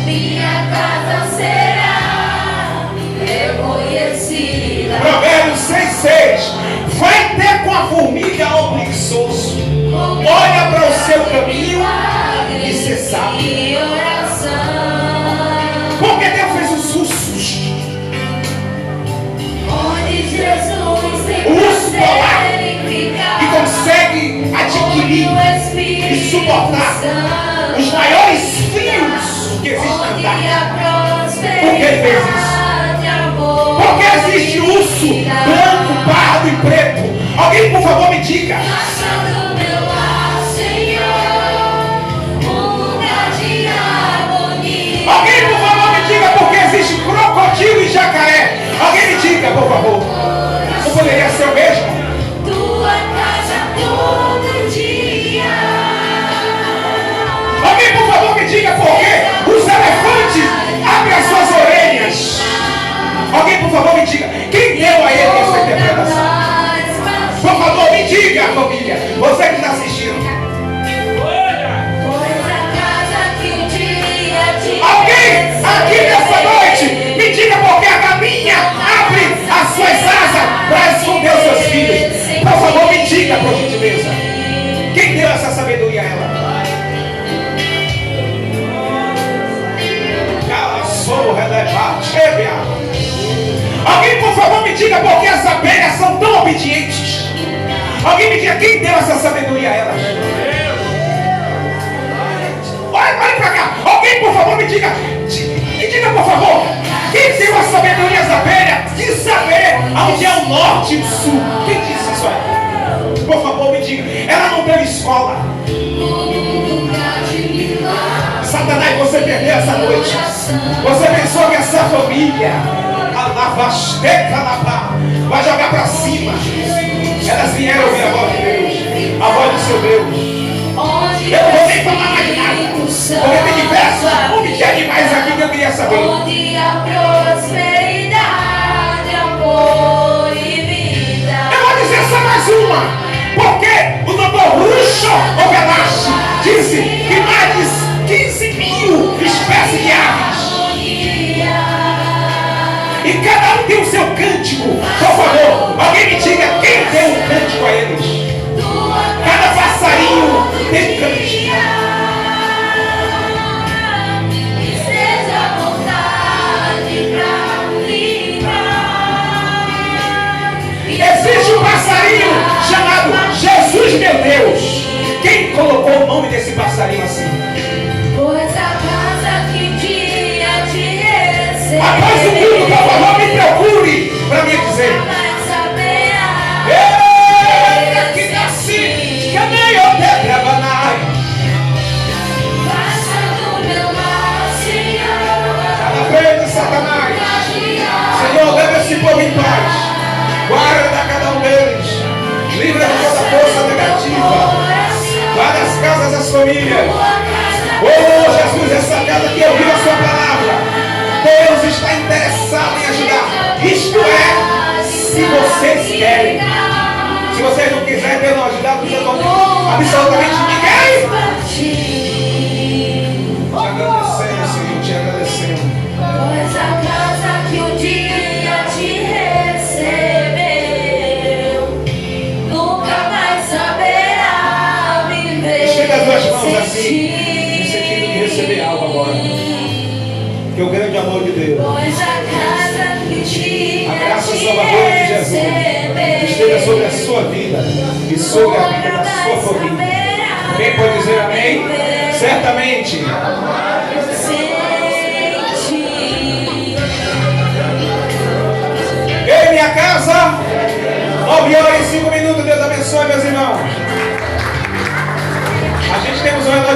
Minha casa será reconhecida. Provérbios 6,6. Vai ter com a formiga o preguiçoso. Olha para o seu caminho e você sabe. Porque Deus fez os ursos. Onde Jesus tem O urso polar que consegue adquirir e suportar os maiores frios que existem na Terra. Por que ele fez isso? Porque existe urso branco, pardo e preto. Alguém, por favor, me diga. Alguém, por favor, me diga porque existe crocodilo e jacaré. Alguém me diga, por favor. Não poderia ser o mesmo? Tua casa todo dia. Alguém, por favor, me diga por que os elefantes abrem as suas orelhas. Alguém, por favor, me diga. Quem deu a ele essa interpretação? Por favor, me diga, família. Você que está assistindo. Alguém aqui nessa noite me diga por que a galinha abre as suas asas para esconder os seus filhos. Por favor, me diga, por gentileza. Quem deu essa sabedoria a ela? Alguém, por favor, me diga por que as abelhas são tão obedientes. Alguém me diga quem deu essa sabedoria a elas. Olha pra cá. Alguém, por favor, me diga, por favor, quem deu a sabedoria às abelhas de saber onde é o norte e o sul? Quem disse isso aí? Por favor, me diga. Ela não teve escola. Satanás, você perdeu essa noite. Você pensou que essa família Lavasteca lapá. Vai jogar para cima. Elas vieram ouvir a voz de Deus, a voz do seu Deus. Eu não vou nem falar mais nada, porque tem diversos nomes de animais aqui que eu queria saber. Onde a prosperidade, amor e vida. Eu vou dizer só mais uma, porque o doutor Russo Oganashi disse que mais de 15.000 espécies de aves. E cada um tem o seu cântico. Por favor, alguém me diga quem deu um cântico a eles. Cada passarinho tem um cântico. Que seja vontade pra ficar. Existe um passarinho chamado Jesus, meu Deus. Quem colocou o nome desse passarinho assim? Pois a casa que um dia te recebeu. Após o culto, por favor, me procure para me dizer. Eita, que nasci, que nem eu trabalhar. Faça do meu lar, Senhor. Na frente, Satanás. Senhor, leva esse povo em paz. Guarda cada um deles. Livra de toda força negativa. Guarda as casas, as famílias. Oh, Jesus, essa casa que ouviu a sua palavra. Deus está interessado em ajudar. Isto é, se vocês querem. Se vocês não quiserem, Deus não ajudar, absolutamente ninguém. Te agradecendo, Senhor, te agradecendo. Pois a casa que um dia te recebeu nunca mais saberá viver. Estenda as duas mãos assim, sem no sentido de receber algo agora. Que o grande amor de Deus, Pois a casa que um dia a graça te salvadora de Jesus esteja sobre a sua vida e sobre a vida da sua família. Quem pode dizer amém? Certamente. Eu e minha casa, 9 horas e 5 minutos. Deus abençoe, meus irmãos.